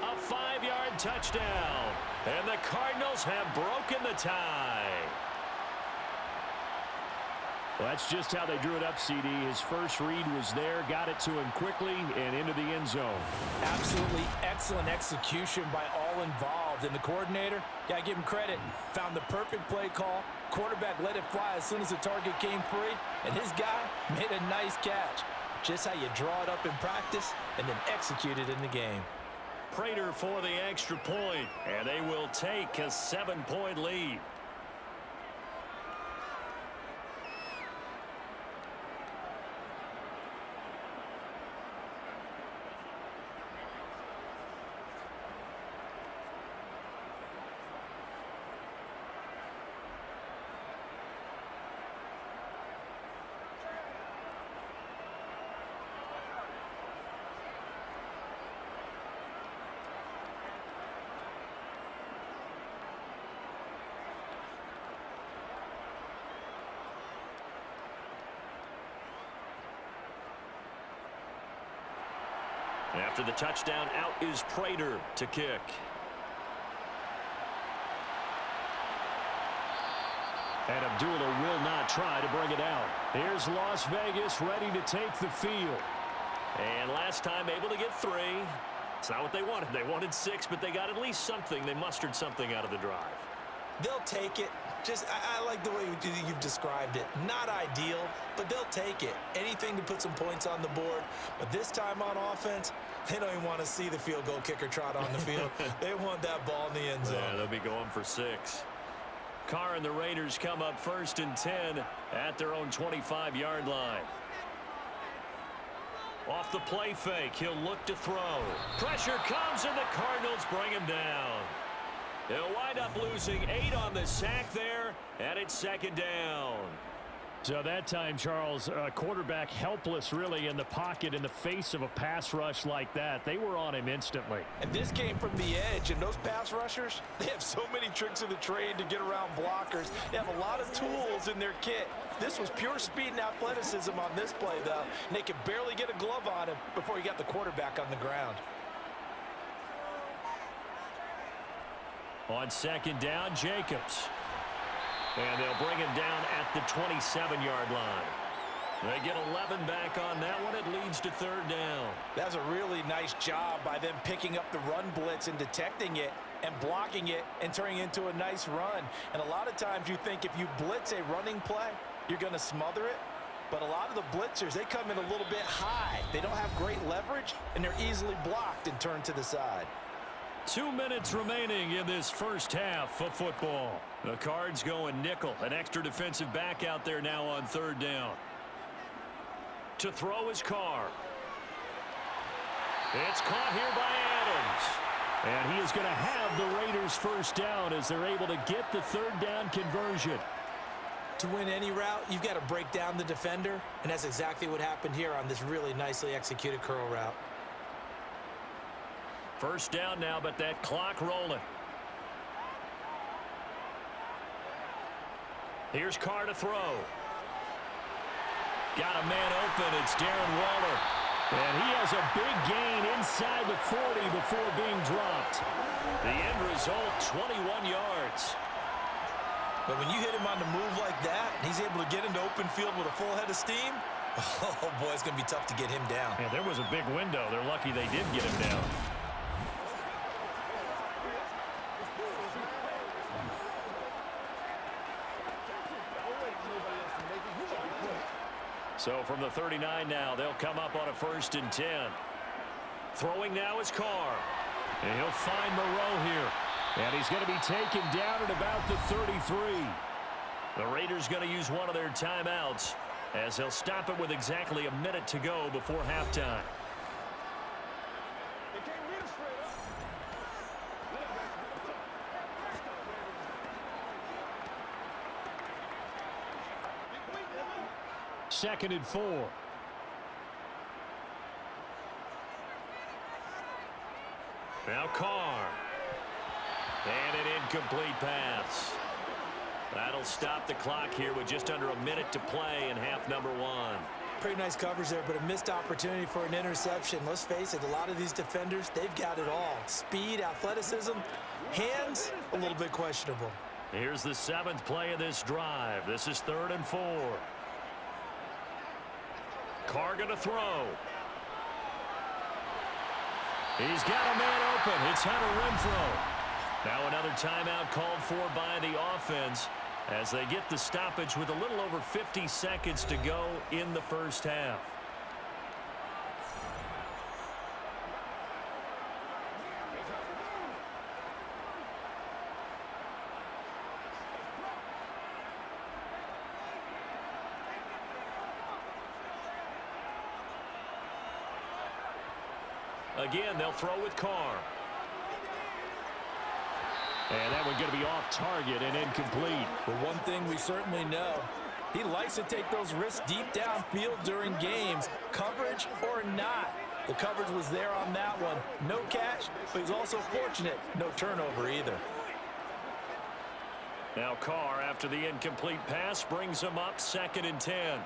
a 5-yard touchdown. And the Cardinals have broken the tie. Well, that's just how they drew it up, CD. His first read was there, got it to him quickly, and into the end zone. Absolutely excellent execution by all involved. And the coordinator, got to give him credit, found the perfect play call. Quarterback let it fly as soon as the target came free, and his guy made a nice catch. Just how you draw it up in practice and then execute it in the game. Prater for the extra point, and they will take a 7-point lead. After the touchdown, out is Prater to kick. And Abdullah will not try to bring it out. Here's Las Vegas ready to take the field. And last time able to get 3. It's not what they wanted. They wanted 6, but they got at least something. They mustered something out of the drive. They'll take it. I like the way you've described it. Not ideal, but they'll take it. Anything to put some points on the board. But this time on offense, they don't even want to see the field goal kicker trot on the field. They want that ball in the end zone. Yeah, they'll be going for 6. Carr and the Raiders come up 1st and 10 at their own 25-yard line. Off the play fake, he'll look to throw. Pressure comes, and the Cardinals bring him down. They'll wind up losing 8 on the sack there, and it's 2nd down. So that time, Charles, quarterback helpless really in the pocket in the face of a pass rush like that. They were on him instantly. And this came from the edge, and those pass rushers, they have so many tricks of the trade to get around blockers. They have a lot of tools in their kit. This was pure speed and athleticism on this play, though, and they could barely get a glove on him before he got the quarterback on the ground. On 2nd down, Jacobs. And they'll bring him down at the 27-yard line. They get 11 back on that one. It leads to 3rd down. That's a really nice job by them picking up the run blitz and detecting it and blocking it and turning it into a nice run. And a lot of times you think if you blitz a running play, you're going to smother it. But a lot of the blitzers, they come in a little bit high. They don't have great leverage, and they're easily blocked and turned to the side. 2 minutes remaining in this first half of football. The Cards going nickel. An extra defensive back out there now on 3rd down. To throw his Carr. It's caught here by Adams. And he is going to have the Raiders first down as they're able to get the 3rd down conversion. To win any route, you've got to break down the defender, and that's exactly what happened here on this really nicely executed curl route. First down now, but that clock rolling. Here's Carr to throw. Got a man open. It's Darren Waller. And he has a big gain inside the 40 before being dropped. The end result, 21 yards. But when you hit him on the move like that, he's able to get into open field with a full head of steam, oh boy, it's going to be tough to get him down. Yeah, there was a big window. They're lucky they did get him down. So from the 39 now, they'll come up on a 1st and 10. Throwing now is Carr. And he'll find Moreau here. And he's going to be taken down at about the 33. The Raiders going to use one of their timeouts as they'll stop it with exactly a minute to go before halftime. Second and 4. Now Carr. And an incomplete pass. That'll stop the clock here with just under a minute to play in half number 1. Pretty nice coverage there, but a missed opportunity for an interception. Let's face it, a lot of these defenders, they've got it all. Speed, athleticism, hands, a little bit questionable. Here's the 7th play of this drive. This is 3rd and 4. Carr going to throw. He's got a man open. It's Hunter Renfrow. Now another timeout called for by the offense as they get the stoppage with a little over 50 seconds to go in the first half. Again, they'll throw with Carr. And that one going to be off target and incomplete. But one thing we certainly know, he likes to take those risks deep downfield during games, coverage or not. The coverage was there on that one. No catch, but he's also fortunate. No turnover either. Now Carr, after the incomplete pass, brings him up 2nd and 10.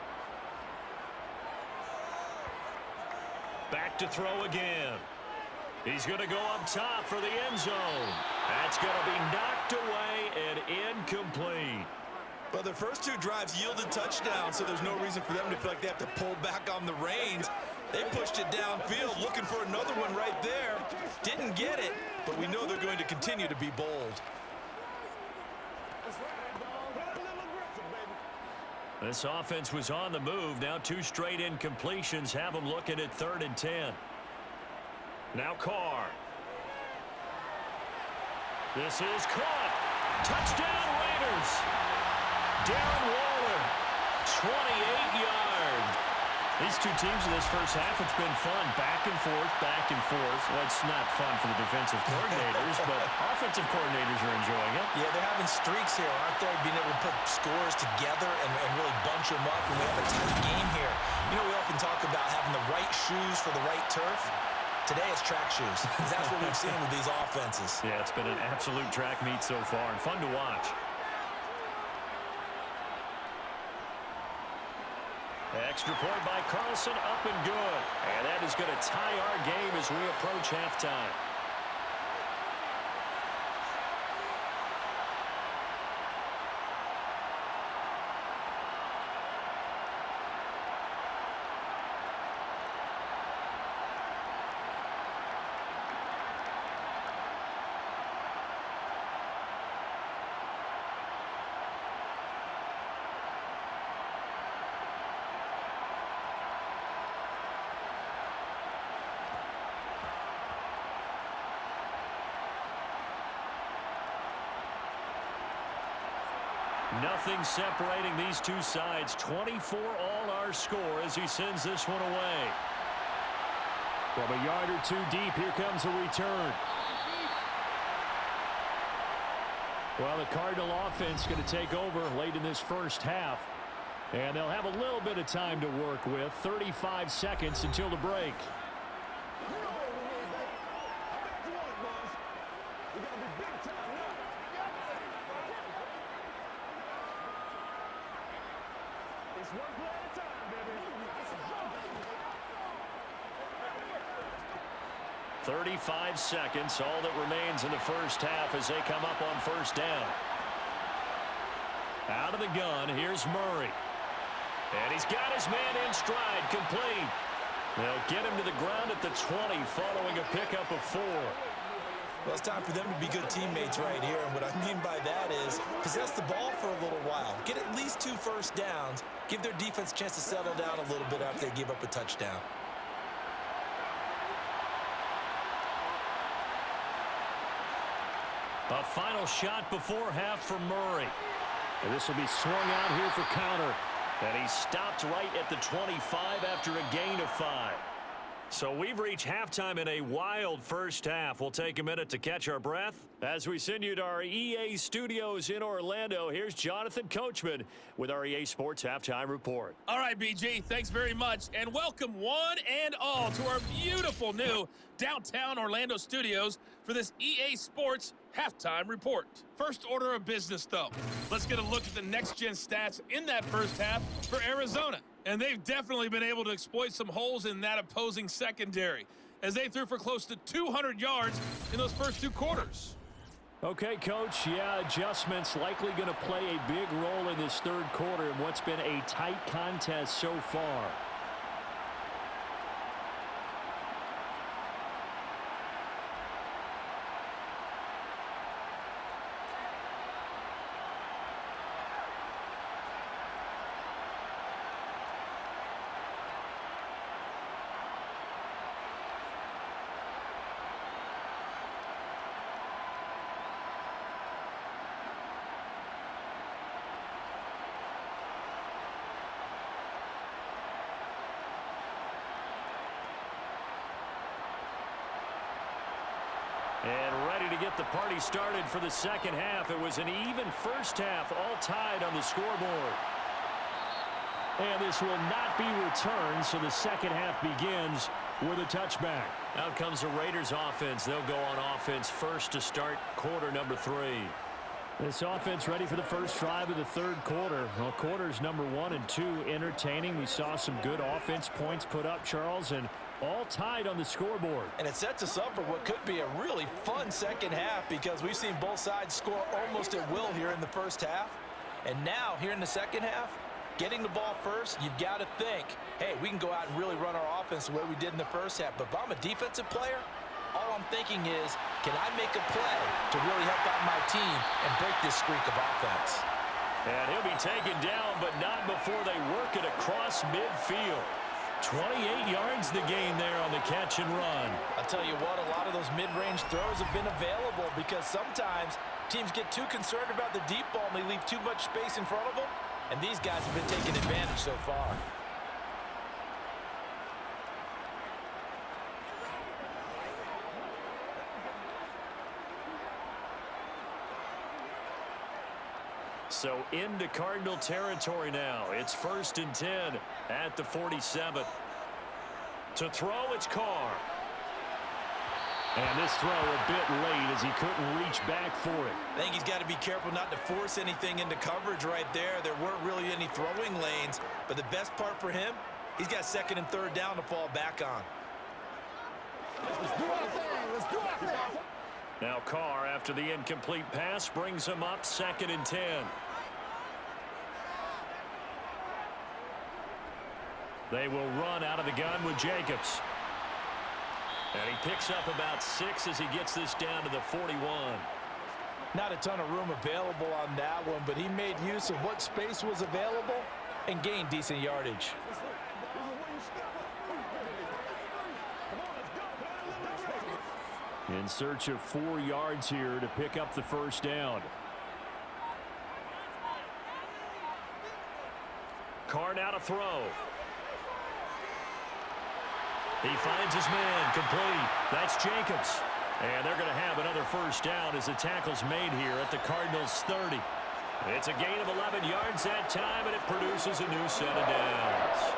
Back to throw again. He's going to go up top for the end zone. That's going to be knocked away and incomplete. Well, their first 2 drives yielded touchdowns, so there's no reason for them to feel like they have to pull back on the reins. They pushed it downfield, looking for another one right there. Didn't get it, but we know they're going to continue to be bold. This offense was on the move. Now 2 straight incompletions have them looking at 3rd and 10. Now Carr. This is caught. Touchdown Raiders. Darren Waller, 28 yards. These 2 teams in this first half, it's been fun. Back and forth, back and forth. Well, it's not fun for the defensive coordinators, but offensive coordinators are enjoying it. Yeah, they're having streaks here, aren't they? Being able to put scores together and really bunch them up, and we have a tight game here. You know, we often talk about having the right shoes for the right turf. Today it's track shoes. That's what we've seen with these offenses. Yeah, it's been an absolute track meet so far and fun to watch. Extra point by Carlson, up and good. And that is going to tie our game as we approach halftime. Nothing separating these 2 sides. 24 all our score as he sends this one away. From a yard or 2 deep, here comes a return. Well, the Cardinal offense going to take over late in this first half. And they'll have a little bit of time to work with. 35 seconds until the break. It's 1 play at a time, baby. 35 seconds, all that remains in the first half as they come up on first down. Out of the gun, here's Murray. And he's got his man in stride, complete. They'll get him to the ground at the 20 following a pickup of 4. Well, it's time for them to be good teammates right here, and what I mean by that is possess the ball for a little while. Get at least 2 first downs. Give their defense a chance to settle down a little bit after they give up a touchdown. A final shot before half for Murray. And this will be swung out here for counter. And he stopped right at the 25 after a gain of 5. So we've reached halftime in a wild first half. We'll take a minute to catch our breath as we send you to our EA studios in Orlando. Here's Jonathan Coachman with our EA Sports Halftime Report. All right, BG, thanks very much. And welcome one and all to our beautiful new downtown Orlando studios for this EA Sports Halftime Report. First order of business, though. Let's get a look at the next-gen stats in that first half for Arizona. And they've definitely been able to exploit some holes in that opposing secondary, as they threw for close to 200 yards in those first 2 quarters. Okay, Coach, yeah, adjustments likely going to play a big role in this third quarter in what's been a tight contest so far. And ready to get the party started for the second half. It was an even first half, all tied on the scoreboard. And this will not be returned, so the second half begins with a touchback. Out comes the Raiders offense. They'll go on offense first to start quarter number 3. This offense ready for the first drive of the third quarter. Well, quarters number 1 and 2 entertaining. We saw some good offense points put up, Charles, and all tied on the scoreboard. And it sets us up for what could be a really fun second half, because we've seen both sides score almost at will here in the first half. And now, here in the second half, getting the ball first, you've got to think, hey, we can go out and really run our offense the way we did in the first half. But if I'm a defensive player, all I'm thinking is, can I make a play to really help out my team and break this streak of offense? And he'll be taken down, but not before they work it across midfield. 28 yards the gain there on the catch and run. I'll tell you what, a lot of those mid-range throws have been available, because sometimes teams get too concerned about the deep ball and they leave too much space in front of them, and these guys have been taking advantage so far. So into Cardinal territory now. It's 1st and 10 at the 47. To throw, it's Carr. And this throw a bit late as he couldn't reach back for it. I think he's got to be careful not to force anything into coverage right there. There weren't really any throwing lanes, but the best part for him, he's got 2nd and 3rd down to fall back on. Let's do our thing. Let's do our thing. Now Carr, after the incomplete pass, brings him up 2nd and 10. They will run out of the gun with Jacobs. And he picks up about 6 as he gets this down to the 41. Not a ton of room available on that one, but he made use of what space was available and gained decent yardage. In search of 4 yards here to pick up the first down. Carr now to throw. He finds his man, complete. That's Jacobs. And they're going to have another first down as the tackle's made here at the Cardinals' 30. It's a gain of 11 yards that time, and it produces a new set of downs.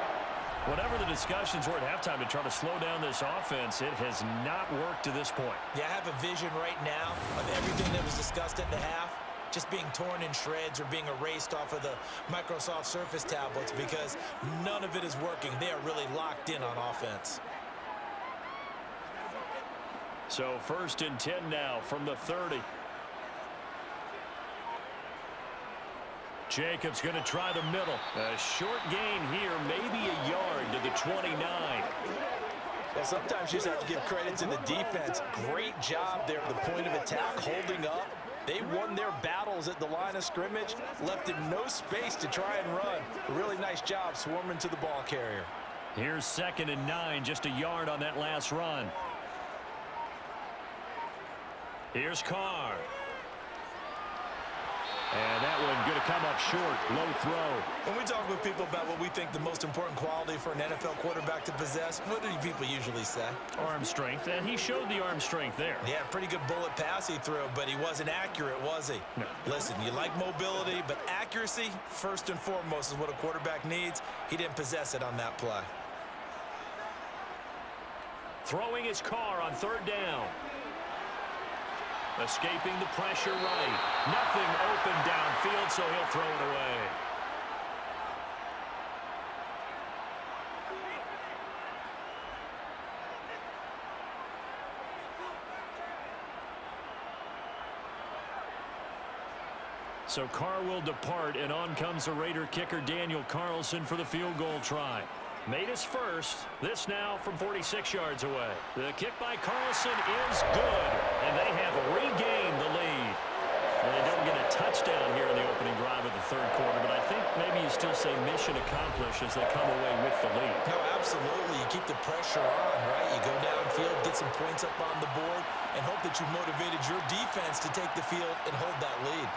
Whatever the discussions were at halftime to try to slow down this offense, it has not worked to this point. Yeah, I have a vision right now of everything that was discussed at the half just being torn in shreds or being erased off of the Microsoft Surface tablets, because none of it is working. They are really locked in on offense. So 1st and 10 now from the 30. Jacobs going to try the middle. A short gain here, maybe a yard to the 29. Well, sometimes you just have to give credit to the defense. Great job there at the point of attack, holding up. They won their battles at the line of scrimmage, left him no space to try and run. A really nice job swarming to the ball carrier. Here's 2nd and 9, just a yard on that last run. Here's Carr. And that one going to come up short. Low throw. When we talk with people about what we think the most important quality for an NFL quarterback to possess, what do people usually say? Arm strength, and he showed the arm strength there. Yeah, pretty good bullet pass he threw, but he wasn't accurate, was he? No. Listen, you like mobility, but accuracy, first and foremost, is what a quarterback needs. He didn't possess it on that play. Throwing his Carr on 3rd down. Escaping the pressure right. Nothing open downfield, so he'll throw it away. So Carr will depart, and on comes the Raider kicker Daniel Carlson for the field goal try. Made his first. This now from 46 yards away. The kick by Carlson is good, and they have regained the lead. And they don't get a touchdown here in the opening drive of the third quarter, but I think maybe you still say mission accomplished as they come away with the lead. No, absolutely. You keep the pressure on, right? You go downfield, get some points up on the board, and hope that you've motivated your defense to take the field and hold that lead.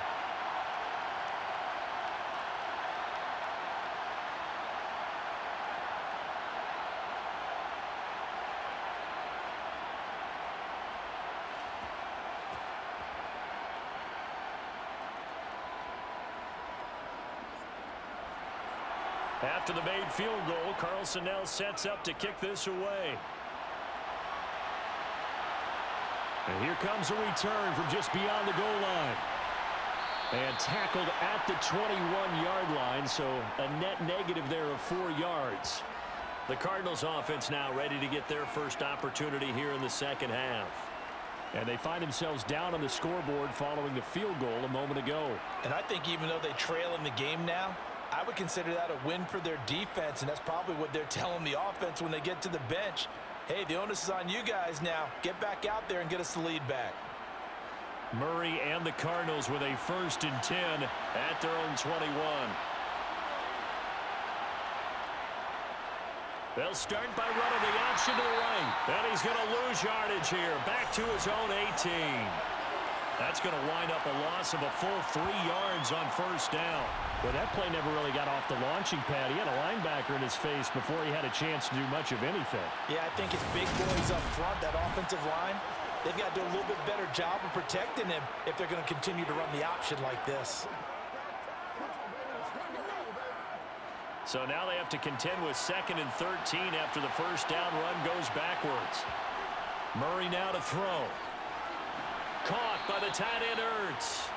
After the made field goal, Carlson now sets up to kick this away. And here comes a return from just beyond the goal line. And tackled at the 21-yard line, so a net negative there of 4 yards. The Cardinals offense now ready to get their first opportunity here in the second half. And they find themselves down on the scoreboard following the field goal a moment ago. And I think even though they trail in the game now, I would consider that a win for their defense, and that's probably what they're telling the offense when they get to the bench. Hey, the onus is on you guys now. Get back out there and get us the lead back. Murray and the Cardinals with a 1st and 10 at their own 21. They'll start by running the option to the right. And he's going to lose yardage here. Back to his own 18. That's going to wind up a loss of a full 3 yards on 1st down. Well, that play never really got off the launching pad. He had a linebacker in his face before he had a chance to do much of anything. Yeah, I think his big boys up front, that offensive line, they've got to do a little bit better job of protecting him if they're going to continue to run the option like this. So now they have to contend with 2nd and 13 after the 1st down run goes backwards. Murray now to throw. Caught by the tight end Ertz.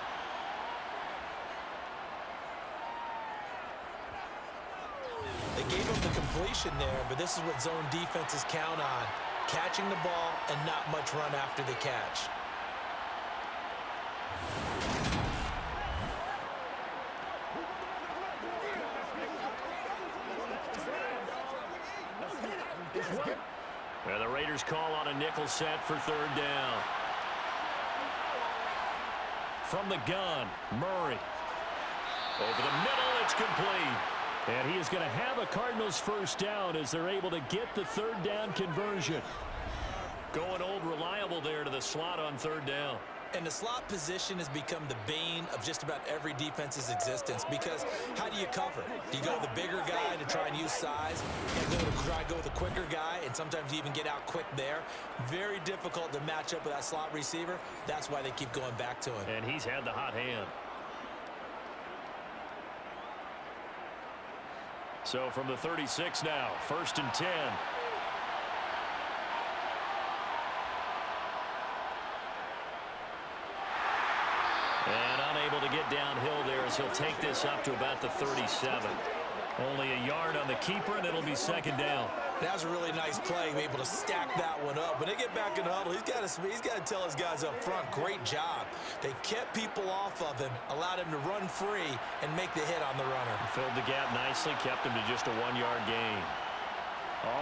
They gave him the completion there, but this is what zone defenses count on. Catching the ball and not much run after the catch. Well, the Raiders call on a nickel set for 3rd down. From the gun, Murray. Over the middle, it's complete. And he is going to have a Cardinals 1st down as they're able to get the 3rd down conversion. Going old reliable there to the slot on 3rd down. And the slot position has become the bane of just about every defense's existence, because how do you cover? Do you go with the bigger guy to try and use size? You try to go with a quicker guy, and sometimes you even get out quick there. Very difficult to match up with that slot receiver. That's why they keep going back to him. And he's had the hot hand. So from the 36 now, 1st and 10. And unable to get downhill there as he'll take this up to about the 37. Only a yard on the keeper, and it'll be 2nd down. That was a really nice play, able to stack that one up. When they get back in the huddle, he's got to tell his guys up front, great job. They kept people off of him, allowed him to run free, and make the hit on the runner. Filled the gap nicely, kept him to just a 1-yard gain.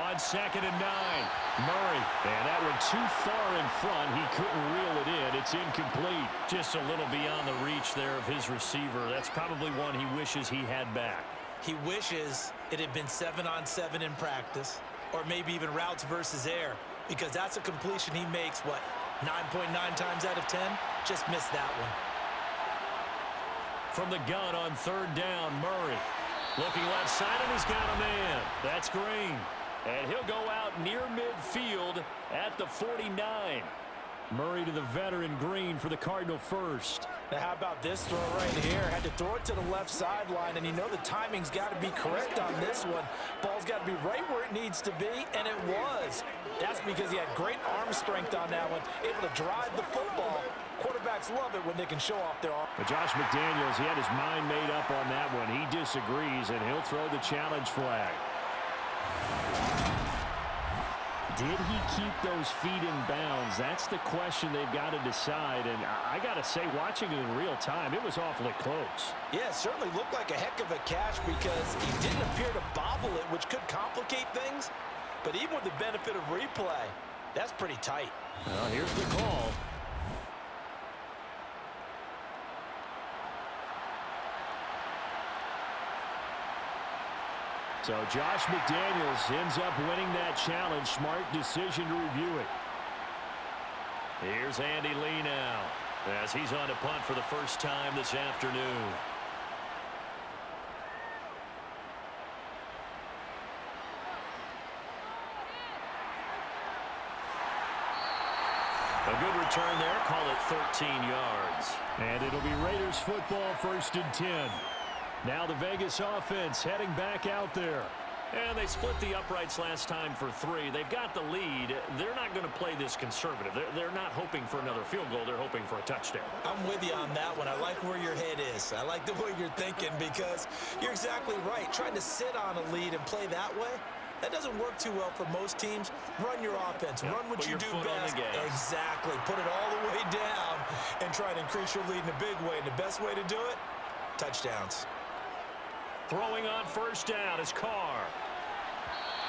On 2nd and 9, Murray. And that one too far in front. He couldn't reel it in. It's incomplete. Just a little beyond the reach there of his receiver. That's probably one he wishes he had back. He wishes it had been 7-on-7 in practice, or maybe even routes versus air, because that's a completion he makes, 9.9 times out of 10? Just missed that one. From the gun on 3rd down, Murray. Looking left side, and he's got a man. That's Green. And he'll go out near midfield at the 49. Murray to the veteran Green for the Cardinal 1st. Now how about this throw right here? Had to throw it to the left sideline, and you know the timing's got to be correct on this one. Ball's got to be right where it needs to be, and it was. That's because he had great arm strength on that one, able to drive the football. Quarterbacks love it when they can show off their arm. But Josh McDaniels, he had his mind made up on that one. He disagrees, and he'll throw the challenge flag. Did he keep those feet in bounds? That's the question they've got to decide. And I got to say, watching it in real time, it was awfully close. Yeah, it certainly looked like a heck of a catch because he didn't appear to bobble it, which could complicate things. But even with the benefit of replay, that's pretty tight. Well, here's the call. So Josh McDaniels ends up winning that challenge. Smart decision to review it. Here's Andy Lee now as he's on to punt for the first time this afternoon. A good return there. Call it 13 yards. And it'll be Raiders football, 1st and 10. Now the Vegas offense heading back out there. And they split the uprights last time for 3. They've got the lead. They're not going to play this conservative. They're not hoping for another field goal. They're hoping for a touchdown. I'm with you on that one. I like where your head is. I like the way you're thinking because you're exactly right. Trying to sit on a lead and play that way, that doesn't work too well for most teams. Run your offense. Yep, run what you do best. Exactly. Put it all the way down and try to increase your lead in a big way. And the best way to do it, touchdowns. Throwing on first down is Carr.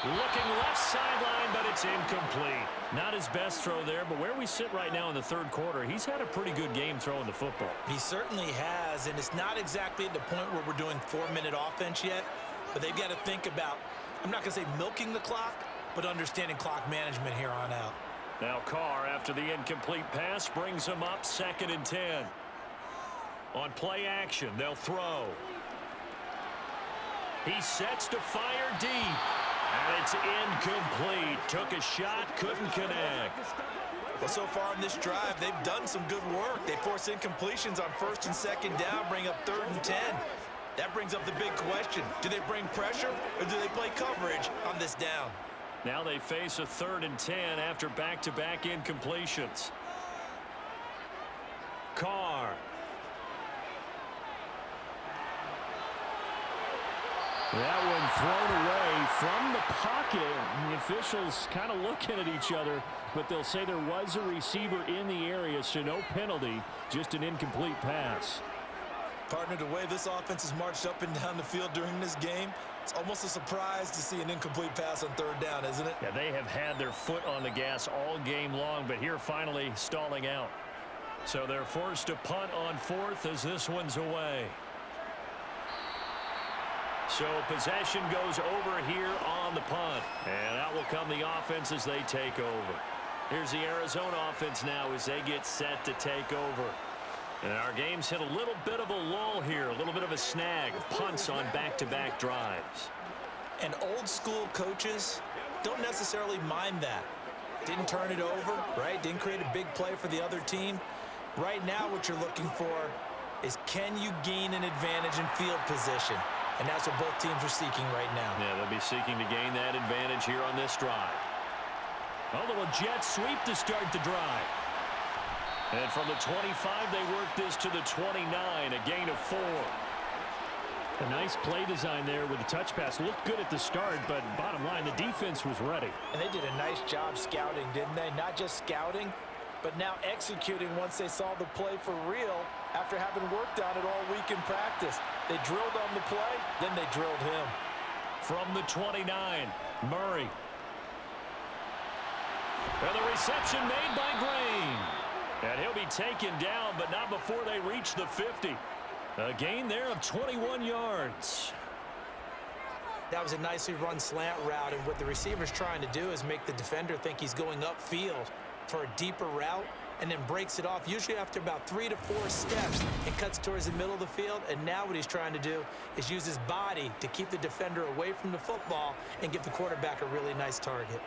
Looking left sideline, but it's incomplete. Not his best throw there, but where we sit right now in the 3rd quarter, he's had a pretty good game throwing the football. He certainly has, and it's not exactly at the point where we're doing 4-minute offense yet, but they've got to think about, I'm not going to say milking the clock, but understanding clock management here on out. Now Carr, after the incomplete pass, brings him up 2nd and 10. On play action, they'll throw. He sets to fire deep. And it's incomplete. Took a shot, couldn't connect. Well, so far in this drive, they've done some good work. They force incompletions on 1st and 2nd down, bring up 3rd and 10. That brings up the big question. Do they bring pressure or do they play coverage on this down? Now they face a 3rd and 10 after back-to-back incompletions. Carr. That one thrown away from the pocket. The officials kind of looking at each other, but they'll say there was a receiver in the area, so no penalty, just an incomplete pass. Partner, the way this offense has marched up and down the field during this game, it's almost a surprise to see an incomplete pass on 3rd down, isn't it? Yeah, they have had their foot on the gas all game long, but here finally stalling out. So they're forced to punt on 4th as this one's away. So possession goes over here on the punt. And out will come the offense as they take over. Here's the Arizona offense now as they get set to take over. And our game's hit a little bit of a lull here, a little bit of a snag. Punts on back-to-back drives. And old school coaches don't necessarily mind that. Didn't turn it over, right? Didn't create a big play for the other team. Right now what you're looking for is can you gain an advantage in field position? And that's what both teams are seeking right now. Yeah, they'll be seeking to gain that advantage here on this drive. A little jet sweep to start the drive. And from the 25, they work this to the 29, a gain of 4. A nice play design there with the touch pass. Looked good at the start, but bottom line, the defense was ready. And they did a nice job scouting, didn't they? Not just scouting, but now executing once they saw the play for real after having worked on it all week in practice. They drilled on the play, then they drilled him. From the 29, Murray. And the reception made by Grain. And he'll be taken down, but not before they reach the 50. A gain there of 21 yards. That was a nicely run slant route, and what the receiver's trying to do is make the defender think he's going upfield for a deeper route, and then breaks it off, usually after about 3 to 4 steps, and cuts towards the middle of the field. And now what he's trying to do is use his body to keep the defender away from the football and give the quarterback a really nice target.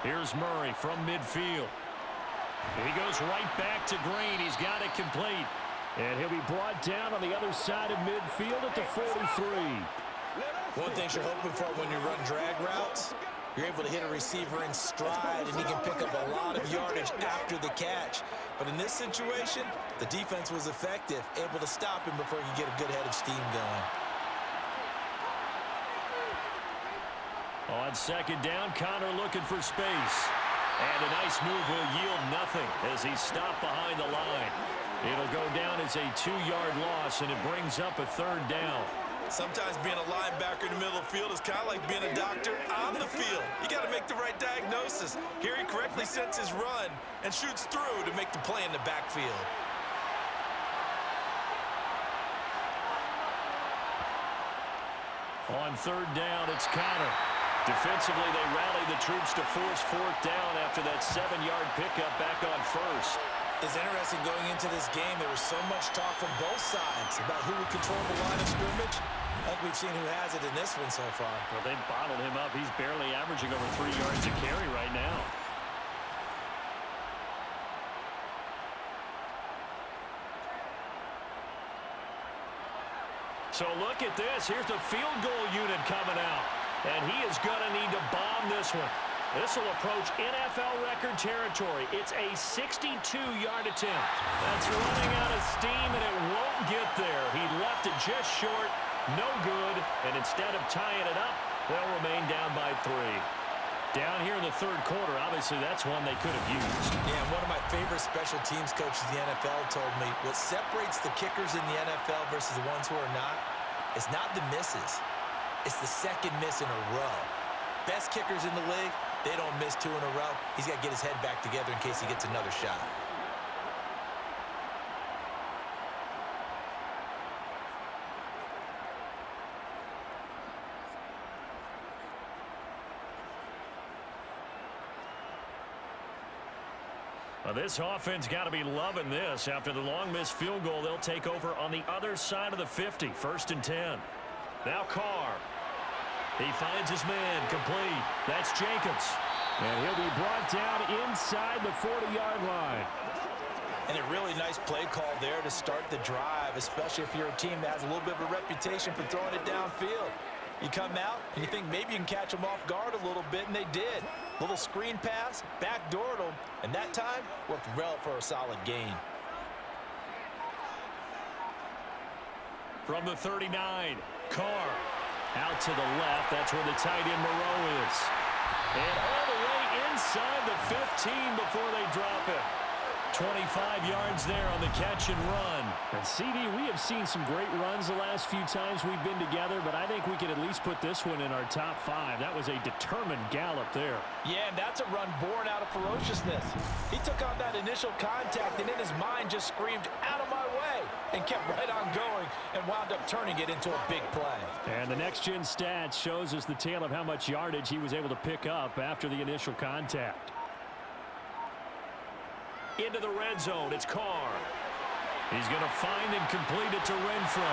Here's Murray from midfield. He goes right back to Green. He's got it complete. And he'll be brought down on the other side of midfield at the 43. One thing you're hoping for when you run drag routes You're able to hit a receiver in stride, and he can pick up a lot of yardage after the catch. But in this situation, the defense was effective, able to stop him before he could get a good head of steam going. On second down, Connor looking for space. And a nice move will yield nothing as he's stopped behind the line. It'll go down as a 2-yard loss, and it brings up a third down. Sometimes being a linebacker in the middle of the field is kind of like being a doctor on the field. You got to make the right diagnosis. Here he correctly sets his run and shoots through to make the play in the backfield. On third down, it's Connor. Defensively, they rally the troops to force fourth down after that 7-yard pickup back on first. It's interesting going into this game. There was so much talk from both sides about who would control the line of scrimmage. I think we've seen who has it in this one so far. Well, they bottled him up. He's barely averaging over 3 yards a carry right now. So look at this. Here's the field goal unit coming out. And he is going to need to bomb this one. This will approach NFL record territory. It's a 62-yard attempt. That's running out of steam, and it won't get there. He left it just short, no good, and instead of tying it up, they'll remain down by 3. Down here in the third quarter, obviously that's one they could have used. Yeah, and one of my favorite special teams coaches in the NFL told me what separates the kickers in the NFL versus the ones who are not is not the misses. It's the second miss in a row. Best kickers in the league, they don't miss 2 in a row. He's got to get his head back together in case he gets another shot. Well, this offense got to be loving this. After the long missed field goal, they'll take over on the other side of the 50, 1st and 10. Now Carr. He finds his man, complete. That's Jacobs. And he'll be brought down inside the 40-yard line. And a really nice play call there to start the drive, especially if you're a team that has a little bit of a reputation for throwing it downfield. You come out and you think maybe you can catch them off guard a little bit, and they did. Little screen pass, backdoored them, and that time worked well for a solid gain. From the 39, Carr. Out to the left, that's where the tight end Moreau is. And all the way inside the 15 before they drop it. 25 yards there on the catch and run. And CD, we have seen some great runs the last few times we've been together, but I think we could at least put this one in our top 5. That was a determined gallop there. Yeah, and that's a run born out of ferociousness. He took on that initial contact and in his mind just screamed, "Out of my way," and kept right on going and wound up turning it into a big play. And the next-gen stats shows us the tale of how much yardage he was able to pick up after the initial contact. Into the red zone, it's Carr. He's going to find and complete it to Renfro.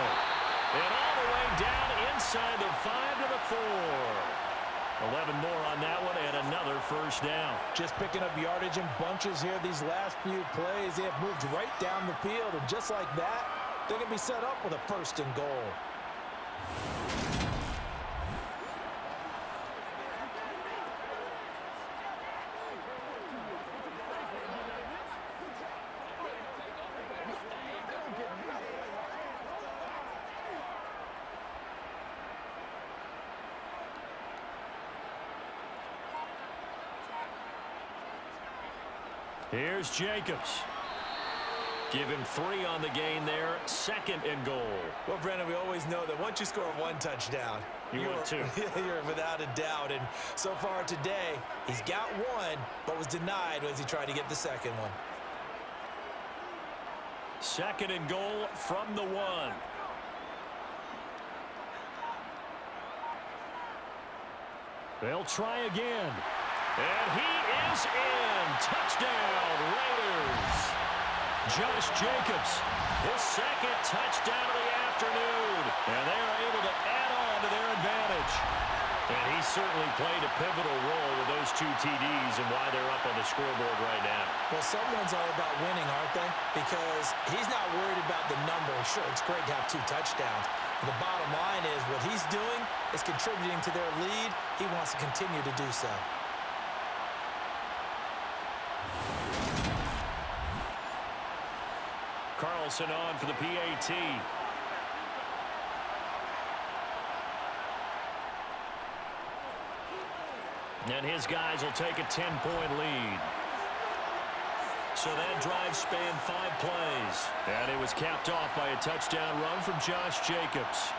And all the way down inside the 5 to the 4. 11 more on that one and another first down. Just picking up yardage in bunches here these last few plays. They have moved right down the field, and just like that, they're going to be set up with a 1st and goal. Here's Jacobs. Give him 3 on the gain there. 2nd and goal. Well, Brendan, we always know that once you score 1 touchdown, you're without a doubt. And so far today, he's got 1, but was denied as he tried to get the 2nd one. 2nd and goal from the 1. They'll try again. And he is in. Touchdown, Raiders. Josh Jacobs, his 2nd touchdown of the afternoon. And they are able to add on to their advantage. And he certainly played a pivotal role with those 2 TDs and why they're up on the scoreboard right now. Well, someone's all about winning, aren't they? Because he's not worried about the number. Sure, it's great to have 2 touchdowns. The bottom line is what he's doing is contributing to their lead. He wants to continue to do so. Carlson on for the PAT. And his guys will take a 10-point lead. So that drive spanned 5 plays. And it was capped off by a touchdown run from Josh Jacobs.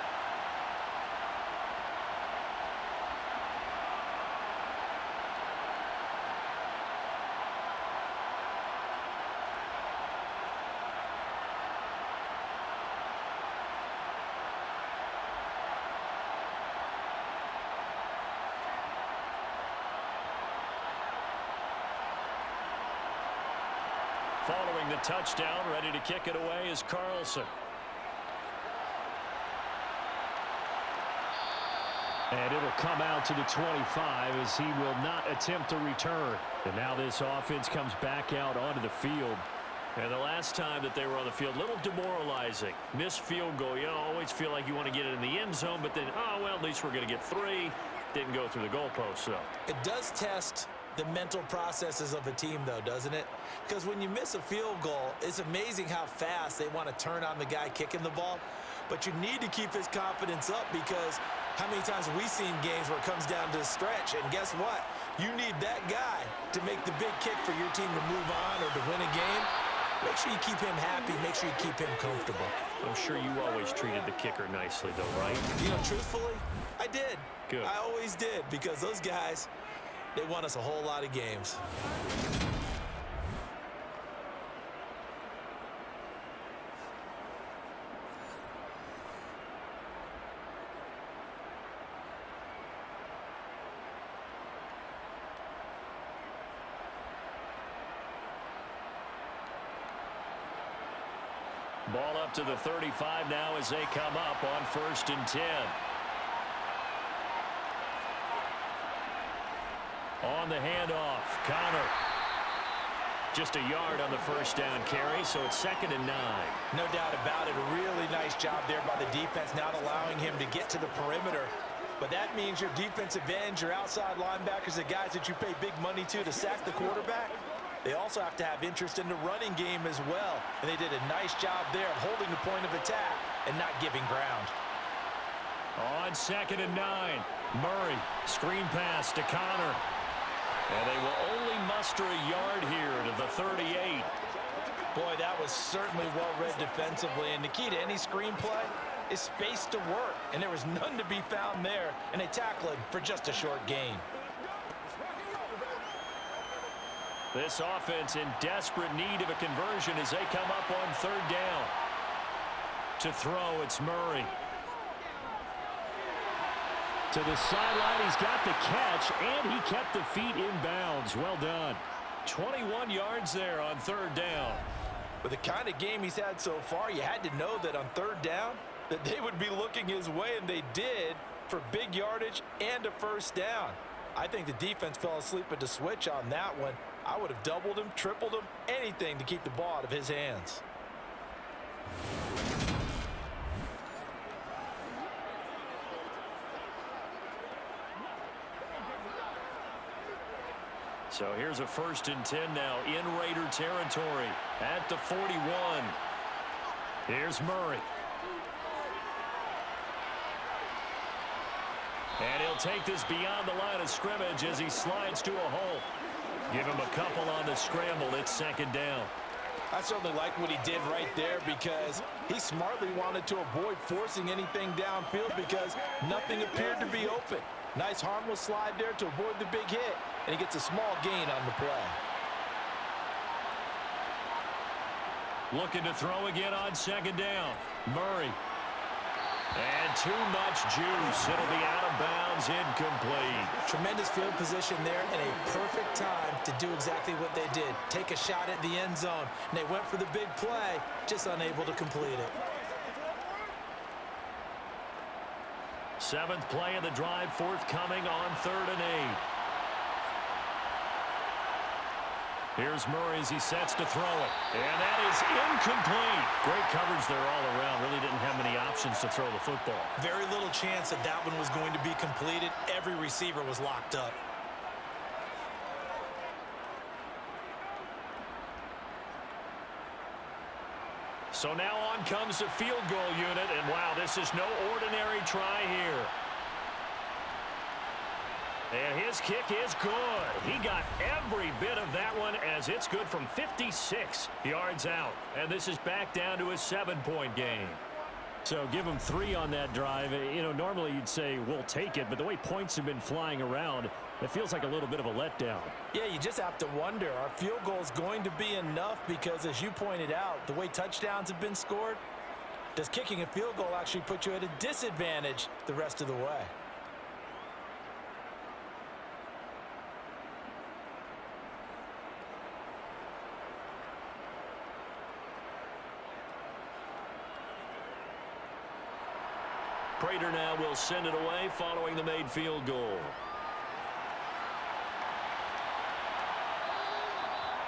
Following the touchdown, ready to kick it away is Carlson. And it'll come out to the 25 as he will not attempt to return. And now this offense comes back out onto the field. And the last time that they were on the field, a little demoralizing. Missed field goal. You always feel like you want to get it in the end zone, but then, oh, well, at least we're going to get 3. Didn't go through the goalpost, though. It does test the mental processes of a team, though, doesn't it? Because when you miss a field goal, it's amazing how fast they want to turn on the guy kicking the ball. But you need to keep his confidence up, because how many times have we seen games where it comes down to a stretch, and guess what? You need that guy to make the big kick for your team to move on or to win a game. Make sure you keep him happy. Make sure you keep him comfortable. I'm sure you always treated the kicker nicely, though, right? You know, truthfully, I did. Good. I always did, because those guys, they won us a whole lot of games. Ball up to the 35 now as they come up on 1st and 10. On the handoff, Connor. Just a yard on the first down carry, so it's 2nd and 9. No doubt about it. A really nice job there by the defense, not allowing him to get to the perimeter. But that means your defensive ends, your outside linebackers, the guys that you pay big money to sack the quarterback, they also have to have interest in the running game as well. And they did a nice job there of holding the point of attack and not giving ground. On 2nd and 9, Murray, screen pass to Connor. And they will only muster a yard here to the 38. Boy, that was certainly well-read defensively. And the key to any screenplay is space to work. And there was none to be found there. And they tackled him for just a short gain. This offense in desperate need of a conversion as they come up on 3rd down. To throw, it's Murray. To the sideline, he's got the catch, and he kept the feet in bounds. Well done. 21 yards there on 3rd down. With the kind of game he's had so far, you had to know that on 3rd down, that they would be looking his way, and they did, for big yardage and a 1st down. I think the defense fell asleep at the switch on that one. I would have doubled him, tripled him, anything to keep the ball out of his hands. So here's a 1st and 10 now in Raider territory at the 41. Here's Murray. And he'll take this beyond the line of scrimmage as he slides to a hole. Give him a couple on the scramble. It's 2nd down. I certainly like what he did right there, because he smartly wanted to avoid forcing anything downfield because nothing appeared to be open. Nice harmless slide there to avoid the big hit, and he gets a small gain on the play. Looking to throw again on 2nd down. Murray. And too much juice. It'll be out of bounds, incomplete. Tremendous field position there and a perfect time to do exactly what they did. Take a shot at the end zone. And they went for the big play, just unable to complete it. 7th play of the drive, forthcoming on 3rd and 8. Here's Murray as he sets to throw it. And that is incomplete. Great coverage there all around. Really didn't have many options to throw the football. Very little chance that that one was going to be completed. Every receiver was locked up. So now on comes the field goal unit. And wow, this is no ordinary try here. And his kick is good. He got every bit of that one as it's good from 56 yards out. And this is back down to a 7-point game. So give him 3 on that drive. You know, normally you'd say we'll take it, but the way points have been flying around, it feels like a little bit of a letdown. Yeah, you just have to wonder, are field goals going to be enough? Because as you pointed out, the way touchdowns have been scored, does kicking a field goal actually put you at a disadvantage the rest of the way? Prater now will send it away following the made field goal.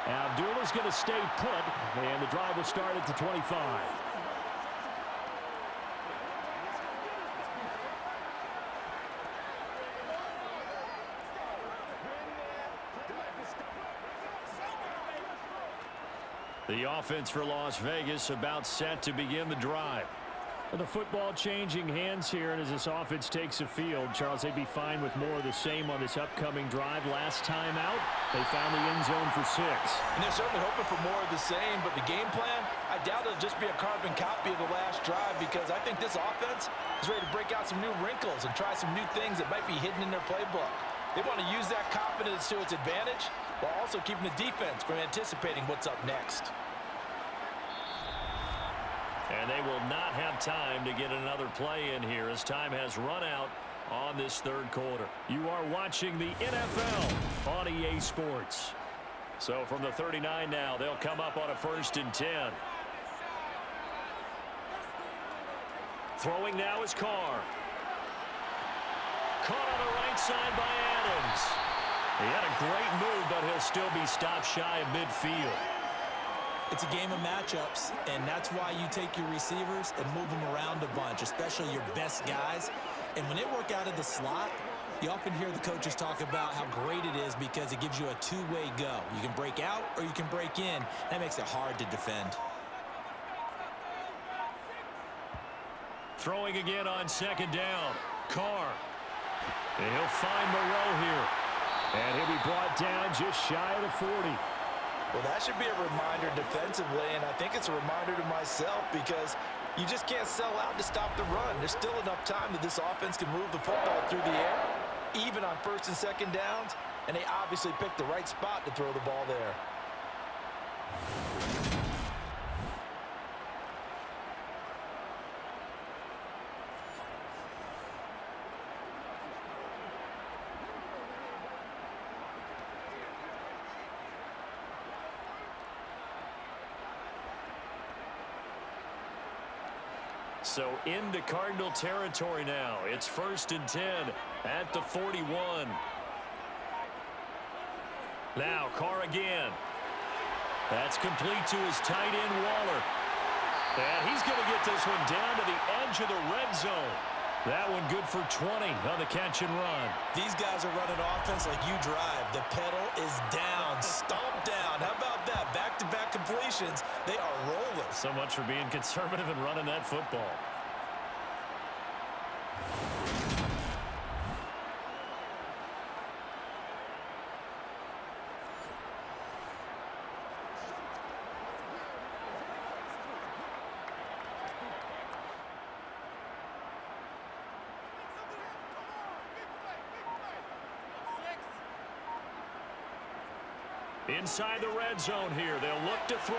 Abdullah's going to stay put, and the drive will start at the 25. The offense for Las Vegas about set to begin the drive. The football changing hands here, and as this offense takes the field, Charles, they'd be fine with more of the same on this upcoming drive. Last time out, they found the end zone for 6. And they're certainly hoping for more of the same, but the game plan, I doubt it'll just be a carbon copy of the last drive, because I think this offense is ready to break out some new wrinkles and try some new things that might be hidden in their playbook. They want to use that confidence to its advantage while also keeping the defense from anticipating what's up next. And they will not have time to get another play in here as time has run out on this third quarter. You are watching the NFL on EA Sports. So from the 39 now, they'll come up on a 1st and 10. Throwing now is Carr. Caught on the right side by Adams. He had a great move, but he'll still be stopped shy of midfield. It's a game of matchups, and that's why you take your receivers and move them around a bunch, especially your best guys. And when they work out of the slot, you often hear the coaches talk about how great it is because it gives you a two-way go. You can break out or you can break in. That makes it hard to defend. Throwing again on 2nd down. Carr. And he'll find Moreau here. And he'll be brought down just shy of the 40. Well, that should be a reminder defensively, and I think it's a reminder to myself because you just can't sell out to stop the run. There's still enough time that this offense can move the football through the air, even on 1st and 2nd downs, and they obviously picked the right spot to throw the ball there. So into Cardinal territory now. It's 1st and 10 at the 41. Now Carr again. That's complete to his tight end Waller. And he's going to get this one down to the edge of the red zone. That one good for 20 on the catch and run. These guys are running offense like you drive. The pedal is down, stomp down. How about that? Back-to-back completions. They are rolling. So much for being conservative and running that football. Inside the red zone here. They'll look to throw.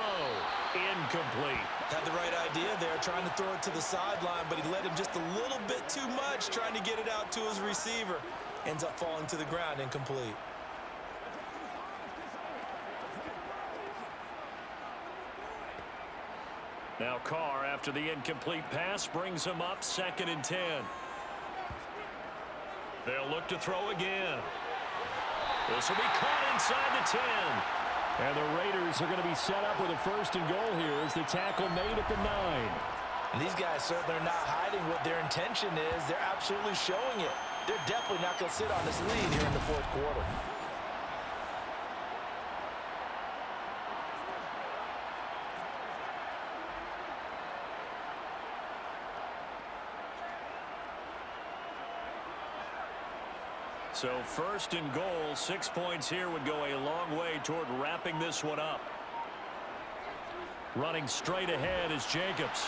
Incomplete. Had the right idea there, trying to throw it to the sideline, but he led him just a little bit too much, trying to get it out to his receiver. Ends up falling to the ground, incomplete. Now Carr, after the incomplete pass, brings him up 2nd and 10. They'll look to throw again. This will be caught inside the 10. And the Raiders are going to be set up with a 1st and goal here as the tackle made at the 9. And these guys certainly are not hiding what their intention is. They're absolutely showing it. They're definitely not going to sit on this lead here in the 4th quarter. So 1st and goal, 6 points here would go a long way toward wrapping this one up. Running straight ahead is Jacobs.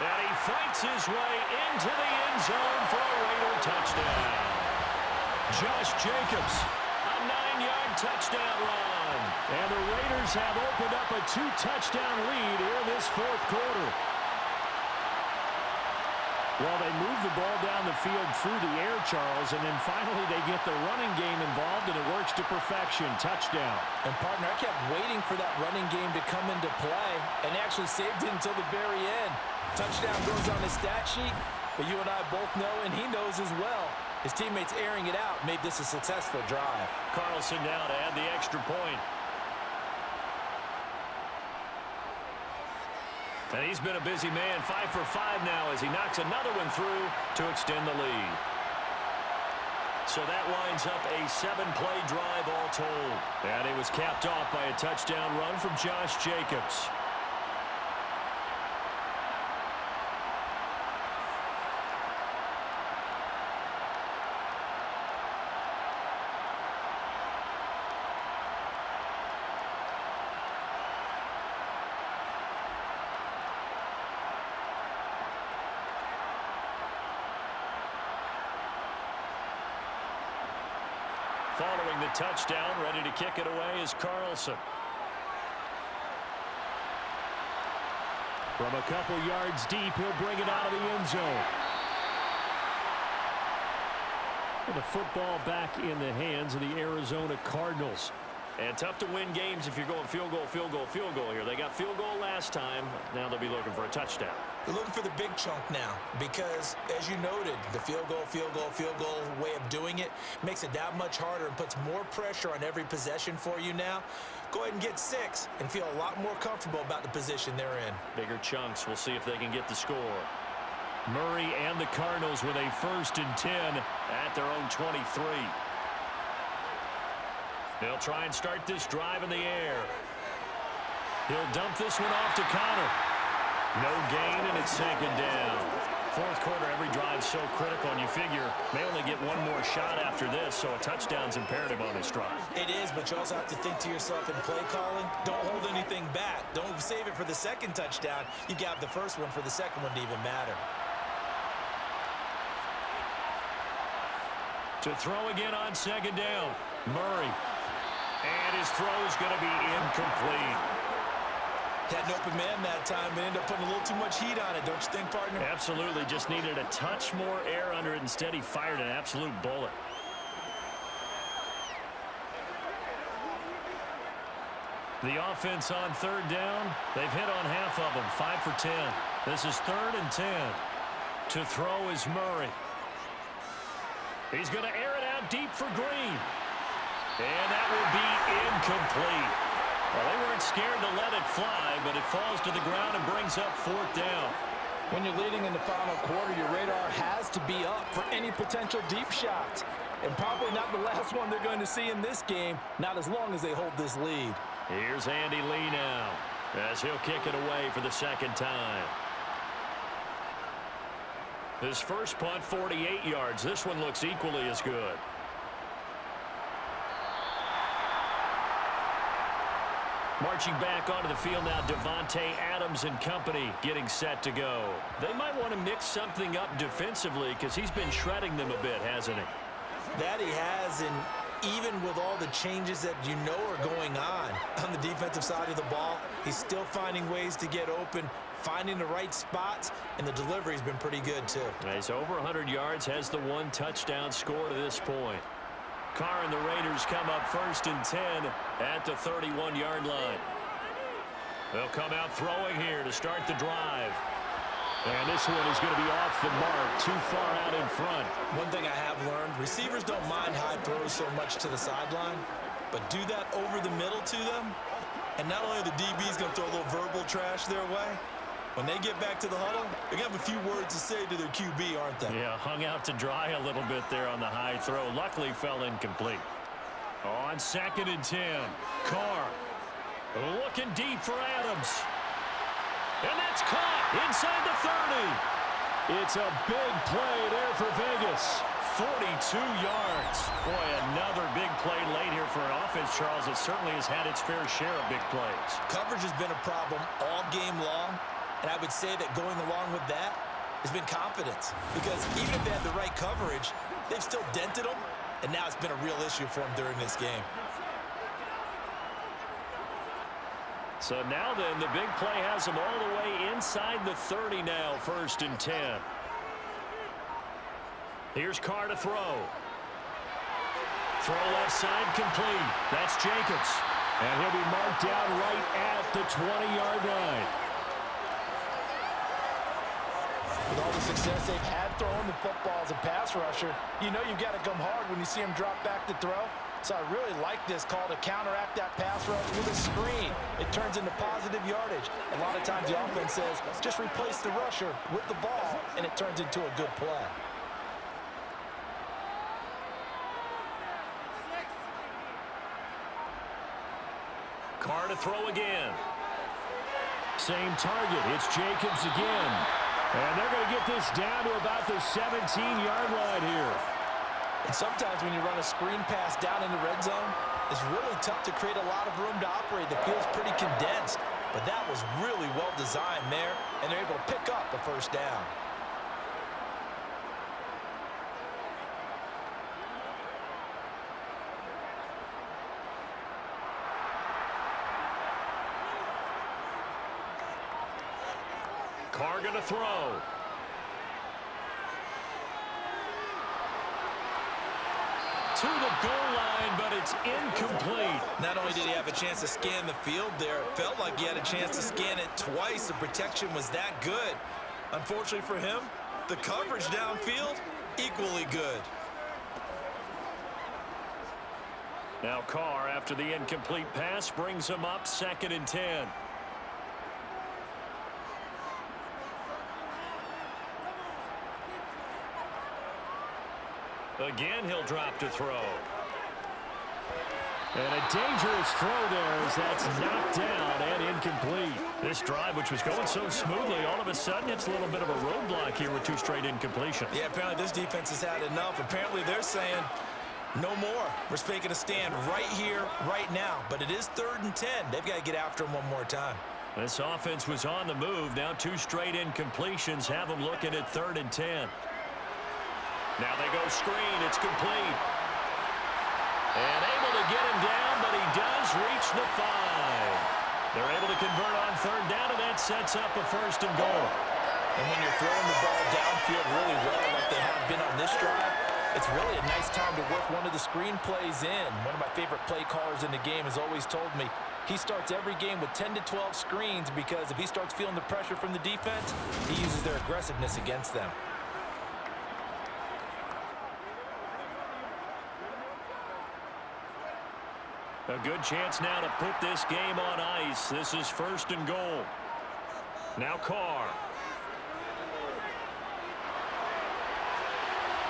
And he fights his way into the end zone for a Raider touchdown. Josh Jacobs, a 9-yard touchdown run. And the Raiders have opened up a 2-touchdown lead here in this 4th quarter. Well, they move the ball down the field through the air, Charles, and then finally they get the running game involved, and it works to perfection. Touchdown. And, partner, I kept waiting for that running game to come into play and actually saved it until the very end. Touchdown goes on the stat sheet, but you and I both know, and he knows as well, his teammates airing it out made this a successful drive. Carlson now to add the extra point. And he's been a busy man, 5 for 5 now as he knocks another one through to extend the lead. So that winds up a 7-play drive all told. And it was capped off by a touchdown run from Josh Jacobs. Following the touchdown, ready to kick it away is Carlson. From a couple yards deep, he'll bring it out of the end zone. And the football back in the hands of the Arizona Cardinals. And tough to win games if you're going field goal, field goal, field goal here. They got field goal last time. Now they'll be looking for a touchdown. They're looking for the big chunk now because, as you noted, the field goal way of doing it makes it that much harder and puts more pressure on every possession for you now. Go ahead and get 6 and feel a lot more comfortable about the position they're in. Bigger chunks. We'll see if they can get the score. Murray and the Cardinals with a 1st and 10 at their own 23. They'll try and start this drive in the air. He'll dump this one off to Connor. No gain, and it's 2nd down. 4th quarter, every drive so critical, and you figure may only get one more shot after this, so a touchdown's imperative on this drive. It is, but you also have to think to yourself in play calling, don't hold anything back. Don't save it for the 2nd touchdown. You got the 1st one for the 2nd one to even matter. To throw again on 2nd down, Murray. And his throw's going to be incomplete. Had an open man that time, but ended up putting a little too much heat on it, don't you think, partner? Absolutely. Just needed a touch more air under it. Instead, he fired an absolute bullet. The offense on 3rd down, they've hit on half of them, 5 for 10. This is 3rd and 10. To throw is Murray. He's going to air it out deep for Green. And that will be incomplete. Well, they weren't scared to let it fly, but it falls to the ground and brings up 4th down. When you're leading in the final quarter, your radar has to be up for any potential deep shots. And probably not the last one they're going to see in this game, not as long as they hold this lead. Here's Andy Lee now, as he'll kick it away for the 2nd time. His first punt, 48 yards. This one looks equally as good. Marching back onto the field now, Devontae Adams and company getting set to go. They might want to mix something up defensively because he's been shredding them a bit, hasn't he? That he has, and even with all the changes that you know are going on the defensive side of the ball, he's still finding ways to get open, finding the right spots, and the delivery's been pretty good too. He's over 100 yards, has the 1 touchdown score to this point. Carr and the Raiders come up 1st and 10 at the 31-yard line. They'll come out throwing here to start the drive. And this one is going to be off the mark, too far out in front. One thing I have learned, receivers don't mind high throws so much to the sideline. but do that over the middle to them, and not only are the DBs going to throw a little verbal trash their way, when they get back to the huddle, they're going to have a few words to say to their QB, aren't they? Yeah, hung out to dry a little bit there on the high throw. Luckily fell incomplete. On 2nd and 10, Carr looking deep for Adams. And that's caught inside the 30. It's a big play there for Vegas. 42 yards. Boy, another big play late here for an offense, Charles, that certainly has had its fair share of big plays. Coverage has been a problem all game long, and I would say that going along with that has been confidence. Because even if they had the right coverage, they've still dented them, and now it's been a real issue for them during this game. So now then, the big play has them all the way inside the 30 now, 1st and 10. Here's Carr to throw. Throw left side complete. That's Jacobs. And he'll be marked down right at the 20-yard line. With all the success they've had throwing the football as a pass rusher, you know you've got to come hard when you see him drop back to throw. So I really like this call to counteract that pass rush with a screen. It turns into positive yardage. A lot of times the offense says, just replace the rusher with the ball, and it turns into a good play. Carr to throw again. Same target. It's Jacobs again. And they're going to get this down to about the 17-yard line here. And sometimes when you run a screen pass down in the red zone, it's really tough to create a lot of room to operate. The field's pretty condensed. But that was really well designed there, and they're able to pick up the first down. Carr going to throw. To the goal line, but it's incomplete. Not only did he have a chance to scan the field there, it felt like he had a chance to scan it twice. The protection was that good. Unfortunately for him, the coverage downfield, equally good. Now Carr, after the incomplete pass, brings him up 2nd and 10. Again, he'll drop to throw. And a dangerous throw there as that's knocked down and incomplete. This drive, which was going so smoothly, all of a sudden it's a little bit of a roadblock here with 2 straight incompletions. Yeah, apparently this defense has had enough. Apparently they're saying, no more. We're making a stand right here, right now. But it is 3rd and 10. They've got to get after him one more time. This offense was on the move. Now 2 straight incompletions have them looking at 3rd and 10. Now they go screen. It's complete. And able to get him down, but he does reach the 5. They're able to convert on 3rd down, and that sets up a 1st and goal. And when you're throwing the ball downfield really well like they have been on this drive, it's really a nice time to work one of the screen plays in. One of my favorite play callers in the game has always told me he starts every game with 10 to 12 screens because if he starts feeling the pressure from the defense, he uses their aggressiveness against them. A good chance now to put this game on ice. This is 1st and goal. Now Carr.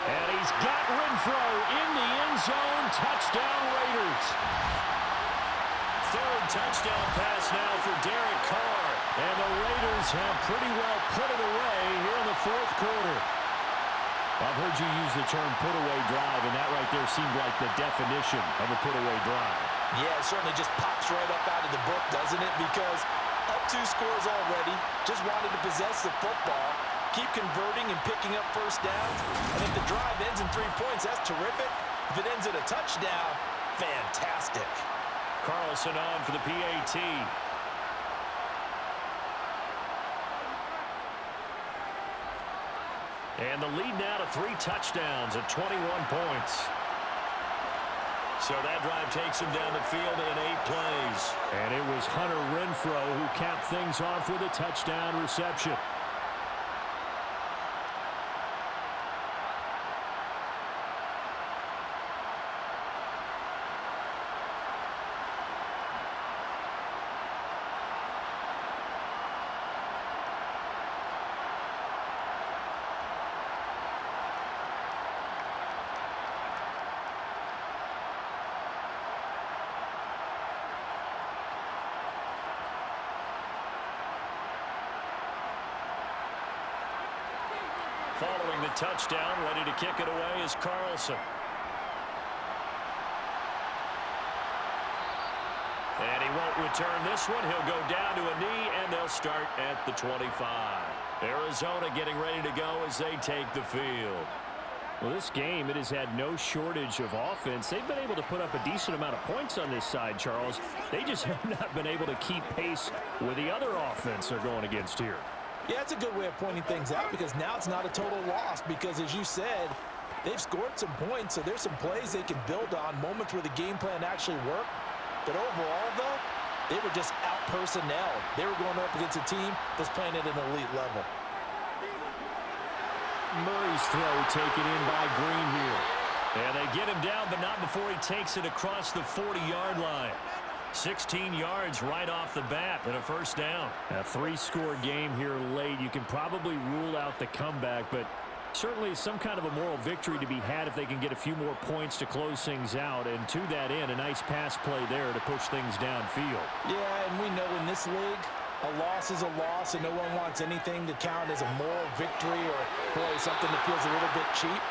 And he's got Renfro in the end zone. Touchdown, Raiders. 3rd touchdown pass now for Derek Carr. And the Raiders have pretty well put it away here in the 4th quarter. I've heard you use the term put-away drive, and that right there seemed like the definition of a put-away drive. Yeah, it certainly just pops right up out of the book, doesn't it? Because up 2 scores already, just wanted to possess the football, keep converting and picking up first downs. And if the drive ends in 3 points, that's terrific. If it ends in a touchdown, fantastic. Carlson on for the PAT. And the lead now to 3 touchdowns at 21 points. So that drive takes him down the field in 8 plays. And it was Hunter Renfro who capped things off with a touchdown reception. Scoring the touchdown, ready to kick it away is Carlson. And he won't return this one. He'll go down to a knee, and they'll start at the 25. Arizona getting ready to go as they take the field. Well, this game, it has had no shortage of offense. They've been able to put up a decent amount of points on this side, Charles. They just have not been able to keep pace with the other offense they're going against here. Yeah, it's a good way of pointing things out because now it's not a total loss because, as you said, they've scored some points, so there's some plays they can build on, moments where the game plan actually worked. But overall, though, they were just out-personnel. They were going up against a team that's playing at an elite level. Murray's throw taken in by Green here. And they get him down, but not before he takes it across the 40-yard line. 16 yards right off the bat and a first down. A three-score game here late. You can probably rule out the comeback, but certainly some kind of a moral victory to be had if they can get a few more points to close things out. And to that end, a nice pass play there to push things downfield. Yeah, and we know in this league, a loss is a loss, and no one wants anything to count as a moral victory or, boy, something that feels a little bit cheap.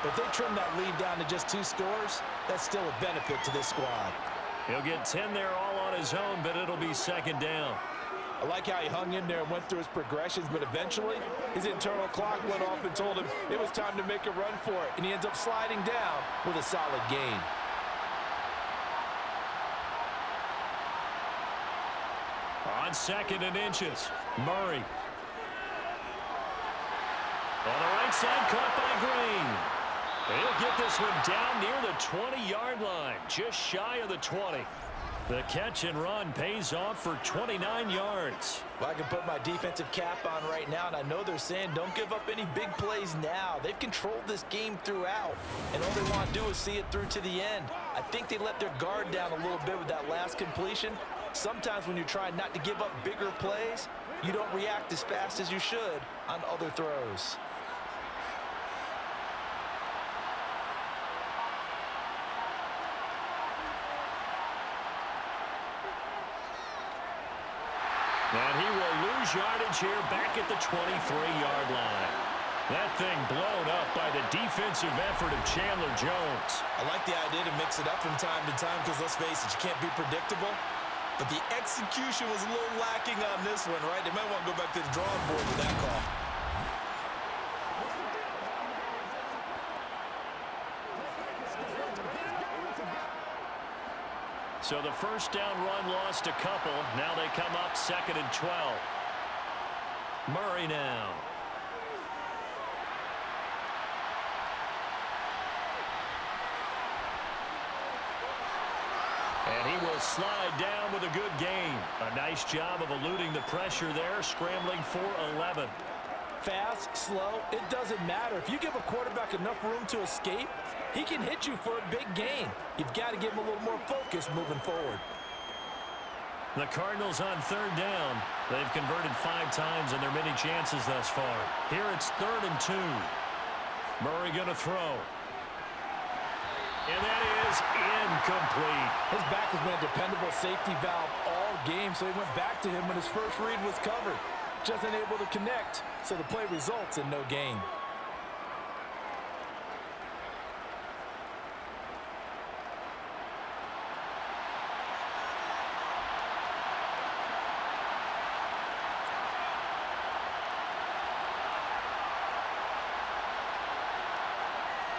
But if they trim that lead down to just 2 scores, that's still a benefit to this squad. He'll get 10 there all on his own, but it'll be second down. I like how he hung in there and went through his progressions, but eventually his internal clock went off and told him it was time to make a run for it, and he ends up sliding down with a solid gain. On 2nd and inches, Murray. On the right side, caught by Green. He'll get this one down near the 20-yard line, just shy of the 20. The catch and run pays off for 29 yards. Well, I can put my defensive cap on right now, and I know they're saying don't give up any big plays now. They've controlled this game throughout, and all they want to do is see it through to the end. I think they let their guard down a little bit with that last completion. Sometimes when you're trying not to give up bigger plays, you don't react as fast as you should on other throws. And he will lose yardage here back at the 23-yard line. That thing blown up by the defensive effort of Chandler Jones. I like the idea to mix it up from time to time because, let's face it, you can't be predictable. But the execution was a little lacking on this one, right? They might want to go back to the drawing board with that call. So the first down run lost a couple. Now they come up 2nd and 12. Murray now. And he will slide down with a good gain. A nice job of eluding the pressure there, scrambling for 11. Fast, slow, it doesn't matter. If you give a quarterback enough room to escape, he can hit you for a big gain. You've got to give him a little more focus moving forward. The Cardinals on 3rd down. They've converted 5 times on their many chances thus far. Here it's 3rd and 2. Murray going to throw. And that is incomplete. His back has been a dependable safety valve all game, so he went back to him when his first read was covered. Just unable to connect, so the play results in no gain.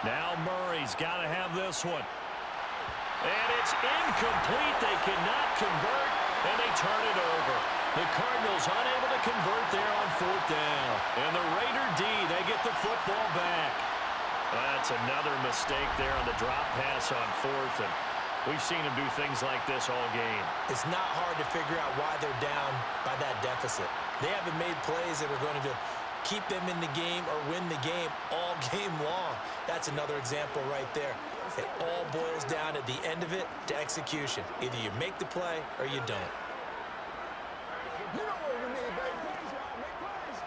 Now Murray's got to have this one. And it's incomplete. They cannot convert, and they turn it over. The Cardinals unable to convert there on 4th down. And the Raider D, they get the football back. That's another mistake there on the drop pass on 4th. And we've seen him do things like this all game. It's not hard to figure out why they're down by that deficit. They haven't made plays that are going to keep them in the game or win the game all game long. That's another example right there. It all boils down at the end of it to execution. Either you make the play or you don't. You know what we need, baby. Make plays.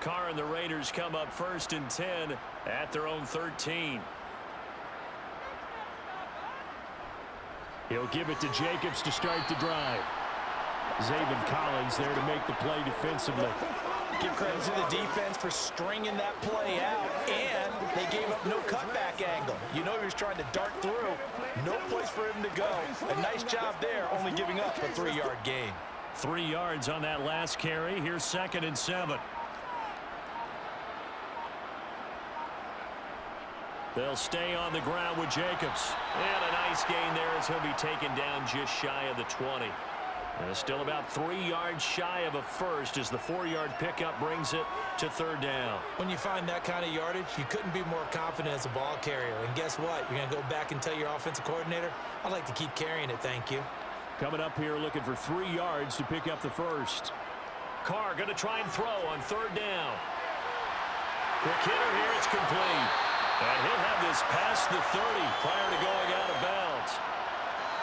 Carr and the Raiders come up 1st and 10 at their own 13. He'll give it to Jacobs to start the drive. Zaven Collins there to make the play defensively. Give credit to the defense for stringing that play out, and they gave up no cutback angle. You know he was trying to dart through. No place for him to go. A nice job there, only giving up a 3-yard gain. 3 yards on that last carry. Here's 2nd and 7. They'll stay on the ground with Jacobs. And a nice gain there as he'll be taken down just shy of the 20. And still about 3 yards shy of a first as the 4-yard pickup brings it to 3rd down. When you find that kind of yardage, you couldn't be more confident as a ball carrier. And guess what? You're going to go back and tell your offensive coordinator, I'd like to keep carrying it, thank you. Coming up here looking for 3 yards to pick up the first. Carr going to try and throw on 3rd down. Quick hitter here, it's complete. And he'll have this past the 30 prior to going out of bounds.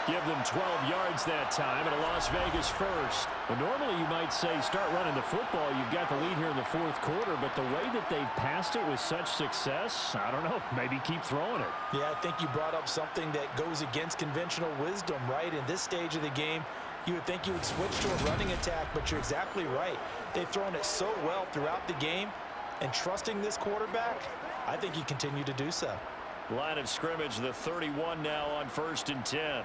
Give them 12 yards that time at a Las Vegas first. Well, normally you might say start running the football. You've got the lead here in the 4th quarter, but the way that they've passed it with such success, I don't know, maybe keep throwing it. Yeah, I think you brought up something that goes against conventional wisdom, right? In this stage of the game, you would think you would switch to a running attack, but you're exactly right. They've thrown it so well throughout the game, and trusting this quarterback, I think you continue to do so. Line of scrimmage, the 31 now on 1st and 10.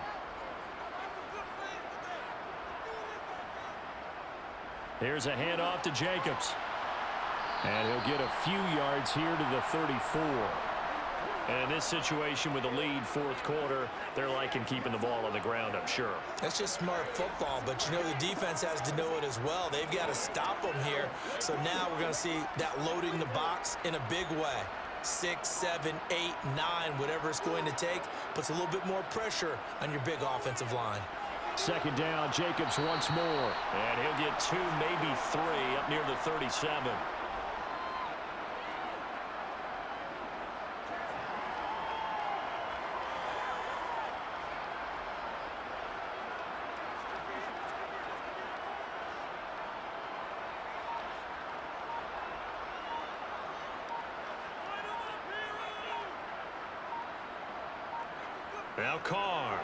Here's a handoff to Jacobs. And he'll get a few yards here to the 34. And in this situation with the lead 4th quarter, they're liking keeping the ball on the ground, I'm sure. That's just smart football, but you know the defense has to know it as well. They've got to stop them here. So now we're going to see that loading the box in a big way. 6, 7, 8, 9, whatever it's going to take, puts a little bit more pressure on your big offensive line. 2nd down, Jacobs once more. And he'll get 2, maybe 3 up near the 37. Now Carr.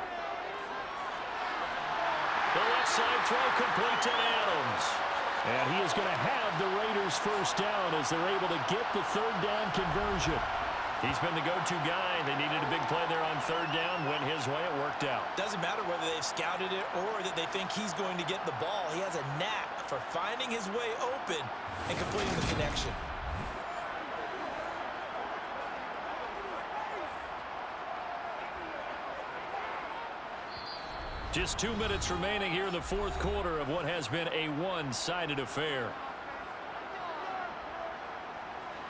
The left side throw complete to Adams. And he is going to have the Raiders first down as they're able to get the 3rd down conversion. He's been the go-to guy. They needed a big play there on 3rd down. Went his way. It worked out. Doesn't matter whether they've scouted it or that they think he's going to get the ball. He has a knack for finding his way open and completing the connection. Just 2 minutes remaining here in the 4th quarter of what has been a one-sided affair.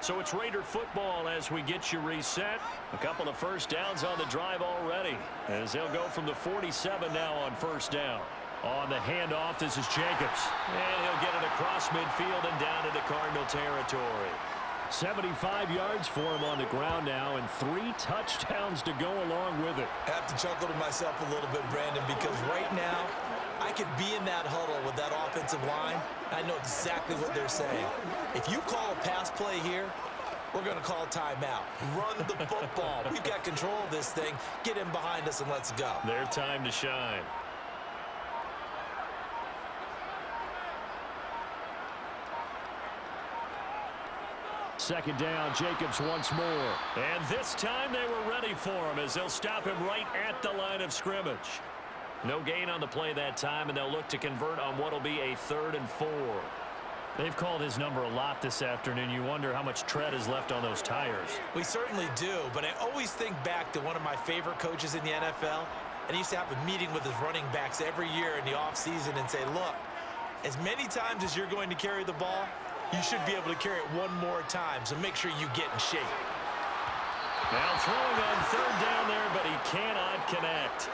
So it's Raider football as we get you reset. A couple of first downs on the drive already as they'll go from the 47 now on 1st down. On the handoff, this is Jacobs. And he'll get it across midfield and down into Cardinal territory. 75 yards for him on the ground now and 3 touchdowns to go along with it. I have to chuckle to myself a little bit, Brandon, because right now I could be in that huddle with that offensive line. I know exactly what they're saying. If you call a pass play here, we're going to call timeout. Run the football. We've got control of this thing. Get in behind us and let's go. Their time to shine. Second down, Jacobs once more. And this time they were ready for him as they'll stop him right at the line of scrimmage. No gain on the play that time, and they'll look to convert on what will be a 3rd and 4. They've called his number a lot this afternoon. You wonder how much tread is left on those tires. We certainly do, but I always think back to one of my favorite coaches in the NFL, and he used to have a meeting with his running backs every year in the offseason and say, look, as many times as you're going to carry the ball, you should be able to carry it one more time, so make sure you get in shape. Now throwing on 3rd down there, but he cannot connect.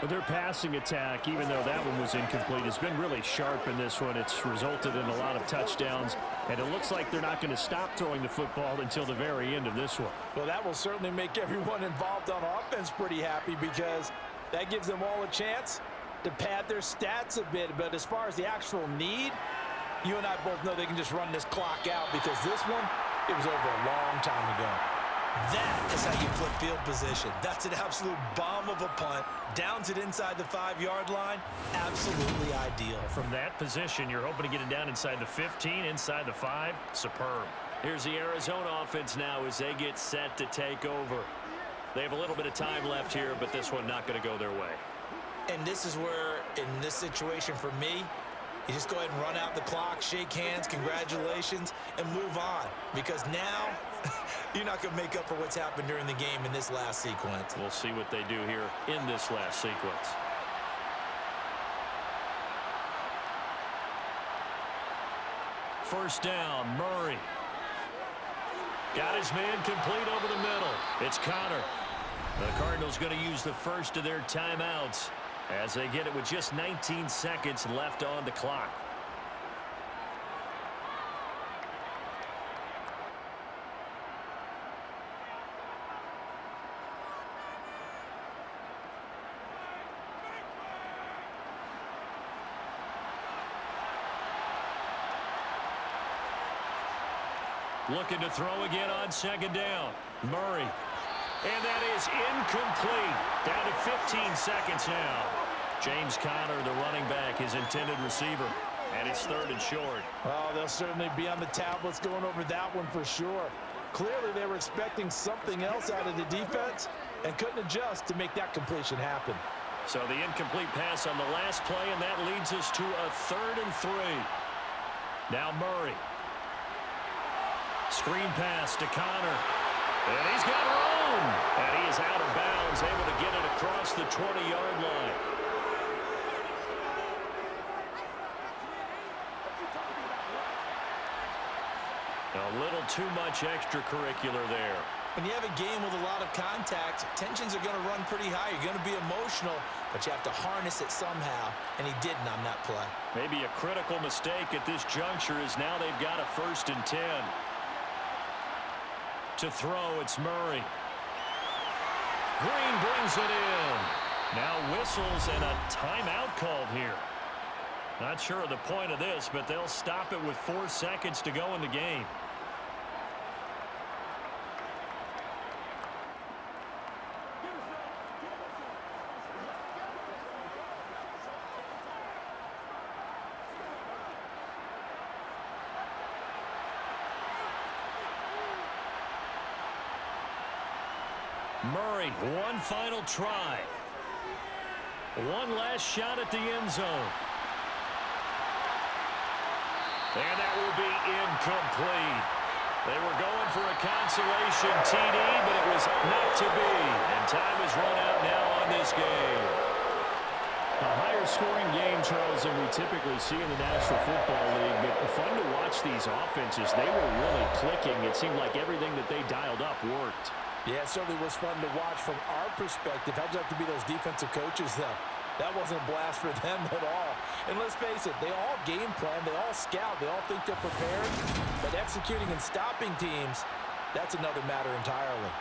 But their passing attack, even though that one was incomplete, has been really sharp in this one. It's resulted in a lot of touchdowns, and it looks like they're not going to stop throwing the football until the very end of this one. Well, that will certainly make everyone involved on offense pretty happy because that gives them all a chance to pad their stats a bit. But as far as the actual need, you and I both know they can just run this clock out because this one, it was over a long time ago. That is how you flip field position. That's an absolute bomb of a punt. Downs it inside the 5-yard line. Absolutely ideal. From that position, you're hoping to get it down inside the 15, inside the 5. Superb. Here's the Arizona offense now as they get set to take over. They have a little bit of time left here, but this one not going to go their way. And this is where, in this situation for me, you just go ahead and run out the clock, shake hands, congratulations, and move on. Because now, you're not going to make up for what's happened during the game in this last sequence. We'll see what they do here in this last sequence. First down, Murray. Got his man complete over the middle. It's Connor. The Cardinals going to use the first of their timeouts as they get it with just 19 seconds left on the clock. Looking to throw again on second down. Murray. And that is incomplete. Down to 15 seconds now. James Conner, the running back, his intended receiver. And it's 3rd and short. Oh, they'll certainly be on the tablets going over that one for sure. Clearly, they were expecting something else out of the defense and couldn't adjust to make that completion happen. So the incomplete pass on the last play, and that leads us to a 3rd and 3. Now Murray. Screen pass to Connor. And he's got room. And he is out of bounds, able to get it across the 20-yard line. A little too much extracurricular there. When you have a game with a lot of contact, tensions are going to run pretty high. You're going to be emotional, but you have to harness it somehow, and he didn't on that play. Maybe a critical mistake at this juncture is now they've got a 1st and 10. To throw, it's Murray. Green brings it in. Now whistles and a timeout called here. Not sure of the point of this, but they'll stop it with 4 seconds to go in the game. Murray, one final try. One last shot at the end zone. And that will be incomplete. They were going for a consolation TD, but it was not to be. And time is run out now on this game. A higher scoring game, Charles, than we typically see in the National Football League. But fun to watch these offenses. They were really clicking. It seemed like everything that they dialed up worked. Yeah, it certainly was fun to watch from our perspective. How'd you like to be those defensive coaches, though? That wasn't a blast for them at all. And let's face it, they all game plan, they all scout, they all think they're prepared. But executing and stopping teams, that's another matter entirely.